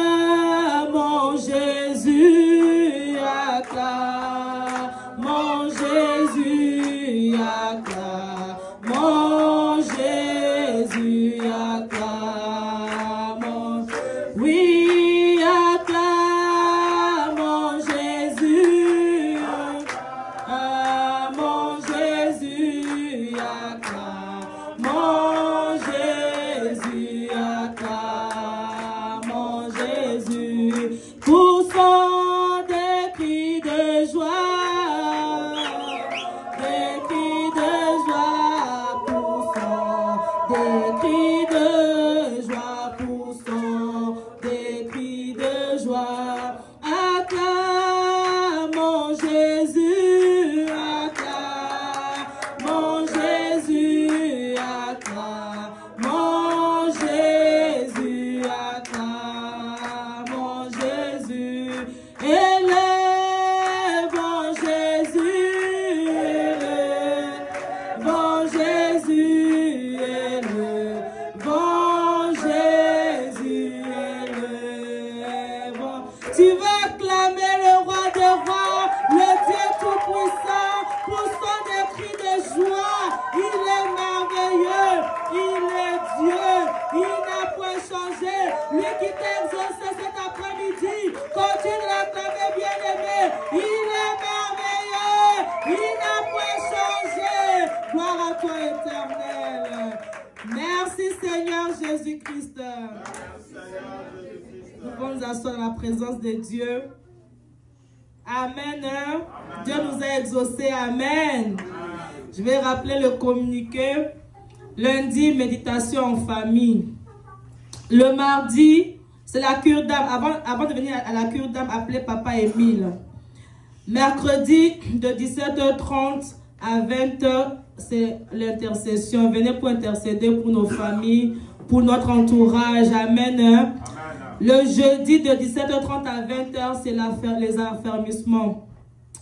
Acclamons Jésus, acclamons Jésus, acclamons Jésus, acclamons. Oui, acclamons Jésus, acclamons Jésus, acclamons Jésus, acclamons Jésus. Poussons des cris de joie, des cris de joie, poussons des cris de joie, poussons des cris de joie. Acclamons Jésus, acclamons Jésus, acclamons Jésus, acclamons Jésus. Élevons Jésus, élevons Jésus, élevons Jésus, élevons. Tu veux acclamer le roi des rois, le Dieu tout-puissant, poussons des cris de joie. Il est merveilleux, il est Dieu, il n'a point changé. Lui qui t'a exaucé cet après-midi, continue de l'acclamer, bien-aimé. Il est merveilleux, il n'a point changé. Gloire à toi, éternel. Merci Seigneur Jésus-Christ. Nous pouvons nous asseoir dans la présence de Dieu. Amen. Dieu nous a exaucés. Amen. Je vais rappeler le communiqué. Lundi, méditation en famille. Le mardi, c'est la cure d'âme. Avant de venir à la cure d'âme, appelez Papa Émile. Mercredi, de 17h30 à 20h, c'est l'intercession. Venez pour intercéder pour nos familles, pour notre entourage. Amen. Le jeudi, de 17h30 à 20h, c'est les affermissements.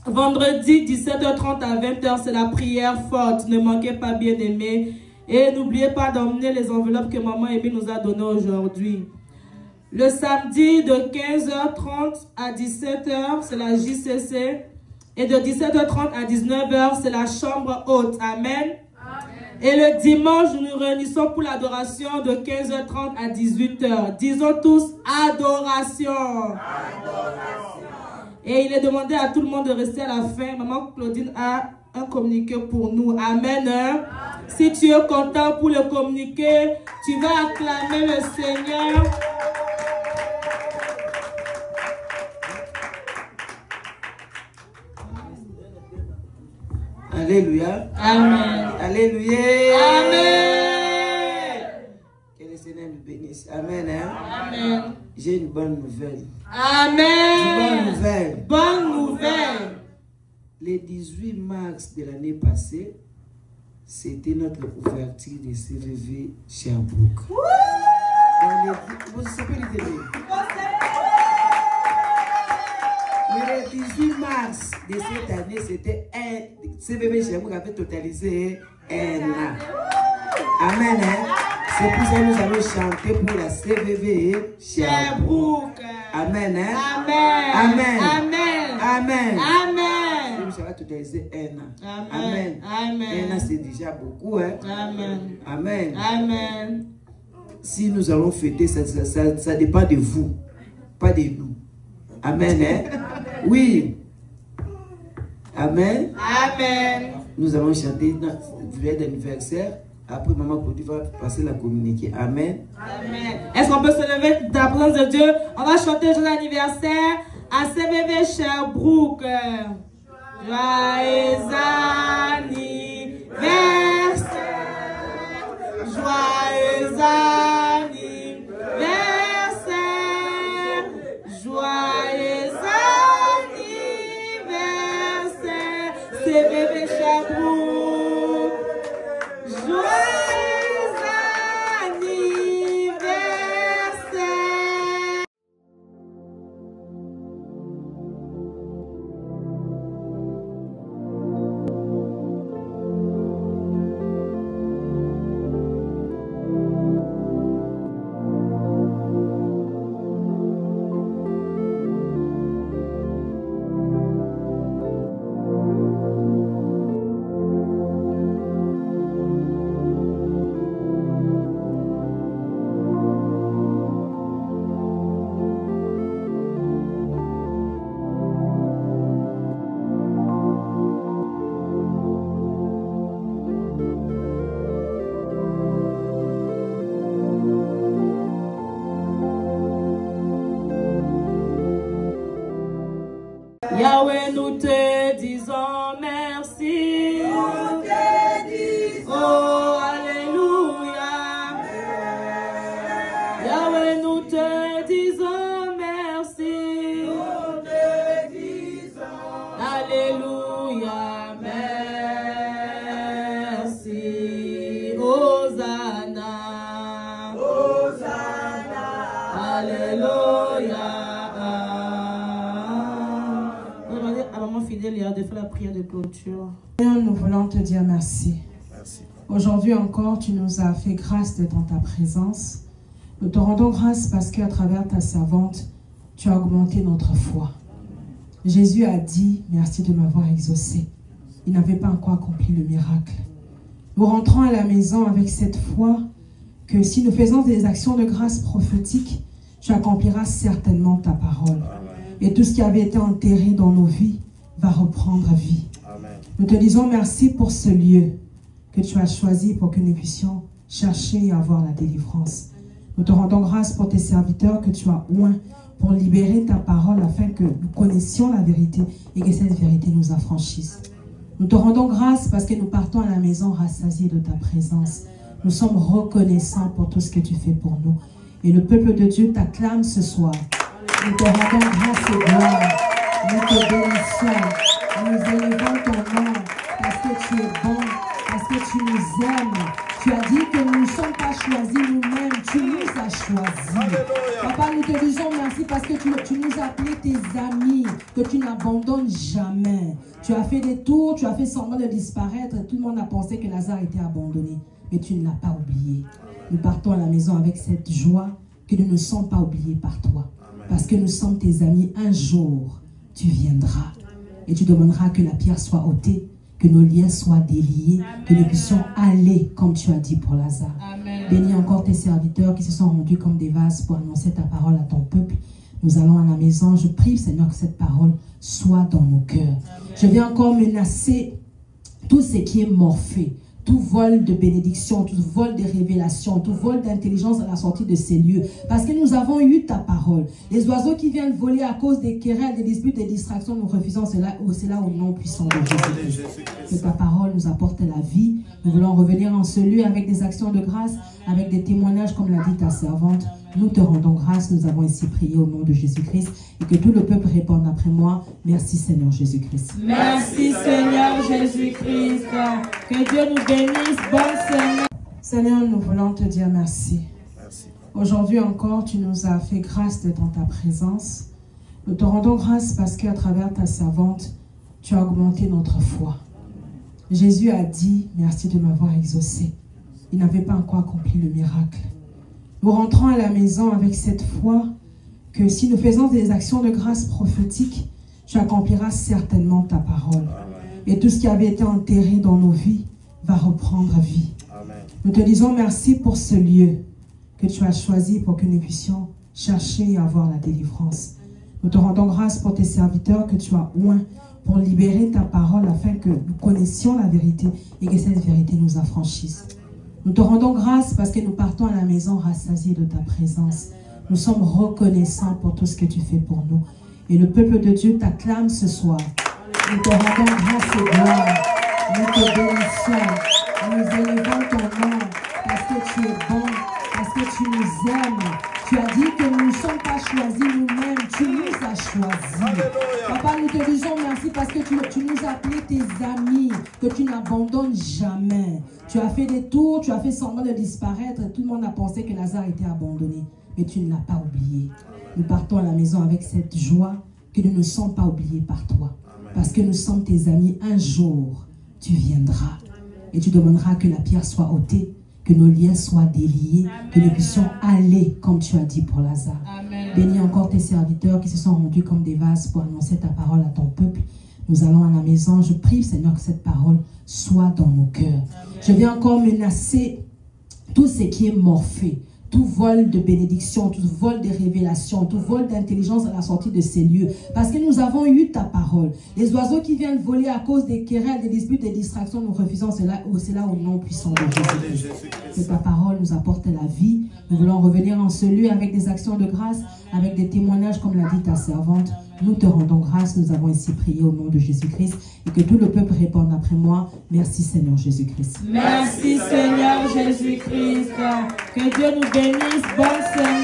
Vendredi, 17h30 à 20h, c'est la prière forte. Ne manquez pas, bien-aimés. Et n'oubliez pas d'emmener les enveloppes que Maman Émile nous a données aujourd'hui. Le samedi, de 15h30 à 17h, c'est la JCC. Et de 17h30 à 19h, c'est la chambre haute. Amen. Et le dimanche, nous nous réunissons pour l'adoration de 15h30 à 18h. Disons tous adoration. Et il est demandé à tout le monde de rester à la fin. Maman Claudine a un communiqué pour nous. Amen. Si tu es content pour le communiqué, tu vas acclamer le Seigneur. Alléluia. Amen. Alléluia. Amen. Que le Seigneur nous bénisse. Amen. Amen. J'ai une bonne nouvelle. Amen. Une bonne nouvelle. Bonne nouvelle. Le 18 mars de l'année passée, c'était notre ouverture de CVV Sherbrooke. Vous savez le télé? Mais le 18 mars de cette année, c'était un CVV Sherbrooke avait totalisé un an. Amen. C'est pour ça que nous allons chanter pour la CVV Sherbrooke. Amen. Amen. Amen. Amen. Amen. Amen. Ça va totaliser un an. Amen. Amen. Un an, c'est déjà beaucoup. Hein? Amen. Amen. Amen. Si nous allons fêter, ça dépend de vous, pas de nous. Amen. Hein? Oui. Amen. Amen. Nous allons chanter notre veille d'anniversaire. Après, Maman Claudie va passer la communiquer. Amen. Amen. Est-ce qu'on peut se lever dans la présence de Dieu? On va chanter joyeux anniversaire à CVV Sherbrooke. Joyeux anniversaire. Joyeux anniversaire. Joyeux anniversaire. CVV Sherbrooke. Joyeux anniversaire. Yahweh, nous te disons merci. Nous te disons oh, alléluia. Yahweh, nous te disons merci. Nous te disons alléluia, merci. Hosanna. Hosanna. Alléluia. Fidèle, il y a de faire la prière de clôture. Nous voulons te dire merci. Aujourd'hui encore, tu nous as fait grâce d'être en ta présence. Nous te rendons grâce parce qu'à travers ta servante, tu as augmenté notre foi. Jésus a dit, merci de m'avoir exaucé. Il n'avait pas encore accompli le miracle. Nous rentrons à la maison avec cette foi que si nous faisons des actions de grâce prophétiques, tu accompliras certainement ta parole. Et tout ce qui avait été enterré dans nos vies va reprendre vie. Amen. Nous te disons merci pour ce lieu que tu as choisi pour que nous puissions chercher et avoir la délivrance. Nous te rendons grâce pour tes serviteurs que tu as oints pour libérer ta parole afin que nous connaissions la vérité et que cette vérité nous affranchisse. Nous te rendons grâce parce que nous partons à la maison rassasiés de ta présence. Nous sommes reconnaissants pour tout ce que tu fais pour nous. Et le peuple de Dieu t'acclame ce soir. Nous te rendons grâce et gloire. Nous te bénissons, nous élevons ton nom parce que tu es bon, parce que tu nous aimes. Tu as dit que nous ne sommes pas choisis nous-mêmes, tu nous as choisis. Alléluia. Papa, nous te disons merci parce que tu nous as appelés tes amis, que tu n'abandonnes jamais. Tu as fait des tours, tu as fait semblant de disparaître. Tout le monde a pensé que Lazare était abandonné, mais tu ne l'as pas oublié. Nous partons à la maison avec cette joie que nous ne sommes pas oubliés par toi. Parce que nous sommes tes amis. Un jour, tu viendras et tu demanderas que la pierre soit ôtée, que nos liens soient déliés, que nous puissions aller comme tu as dit pour Lazare. Amen. Bénis encore tes serviteurs qui se sont rendus comme des vases pour annoncer ta parole à ton peuple. Nous allons à la maison. Je prie, Seigneur, que cette parole soit dans nos cœurs. Amen. Je viens encore menacer tout ce qui est morphé. Tout vol de bénédiction, tout vol de révélation, tout vol d'intelligence à la sortie de ces lieux. Parce que nous avons eu ta parole. Les oiseaux qui viennent voler à cause des querelles, des disputes, des distractions, nous refusons cela au nom puissant de Jésus-Christ. Que ta parole nous apporte la vie. Nous voulons revenir en ce lieu avec des actions de grâce, avec des témoignages comme l'a dit ta servante. Nous te rendons grâce, nous avons ici prié au nom de Jésus-Christ et que tout le peuple réponde après moi. Merci Seigneur Jésus-Christ. Merci Seigneur Jésus-Christ. Que Dieu nous bénisse. Bon Seigneur. Seigneur, nous voulons te dire merci. Aujourd'hui encore, tu nous as fait grâce d'être en ta présence. Nous te rendons grâce parce qu'à travers ta servante, tu as augmenté notre foi. Jésus a dit, merci de m'avoir exaucé. Il n'avait pas encore accompli le miracle. Nous rentrons à la maison avec cette foi que si nous faisons des actions de grâce prophétiques, tu accompliras certainement ta parole. Et tout ce qui avait été enterré dans nos vies va reprendre vie. Amen. Nous te disons merci pour ce lieu que tu as choisi pour que nous puissions chercher et avoir la délivrance. Nous te rendons grâce pour tes serviteurs que tu as oints pour libérer ta parole afin que nous connaissions la vérité et que cette vérité nous affranchisse. Nous te rendons grâce parce que nous partons à la maison rassasiés de ta présence. Nous sommes reconnaissants pour tout ce que tu fais pour nous. Et le peuple de Dieu t'acclame ce soir. Nous te rendons grâce et gloire. Nous te bénissons. Nous élevons ton nom parce que tu es bon, parce que tu nous aimes. Tu as dit que nous ne sommes pas choisis nous-mêmes, tu nous as choisis. Alléluia. Papa, nous te disons merci parce que tu nous as appelés tes amis, que tu n'abandonnes jamais. Tu as fait des tours, tu as fait semblant de disparaître. Tout le monde a pensé que Lazare était abandonné, mais tu ne l'as pas oublié. Nous partons à la maison avec cette joie que nous ne sommes pas oubliés par toi. Parce que nous sommes tes amis. Un jour, tu viendras et tu demanderas que la pierre soit ôtée, que nos liens soient déliés, que nous puissions aller comme tu as dit pour Lazare. Amen. Bénis encore tes serviteurs qui se sont rendus comme des vases pour annoncer ta parole à ton peuple. Nous allons à la maison. Je prie, Seigneur, que cette parole soit dans nos cœurs. Amen. Je viens encore menacer tout ce qui est morphé. Tout vol de bénédiction, tout vol de révélation, tout vol d'intelligence à la sortie de ces lieux. Parce que nous avons eu ta parole. Les oiseaux qui viennent voler à cause des querelles, des disputes, des distractions, nous refusons cela au nom puissant de Jésus. que ta parole nous apporte la vie. Nous voulons revenir en ce lieu avec des actions de grâce, avec des témoignages comme l'a dit ta servante. Nous te rendons grâce, nous avons ainsi prié au nom de Jésus-Christ et que tout le peuple réponde après moi. Merci Seigneur Jésus-Christ. Merci Seigneur Jésus-Christ. Que Dieu nous bénisse. Bonne semaine.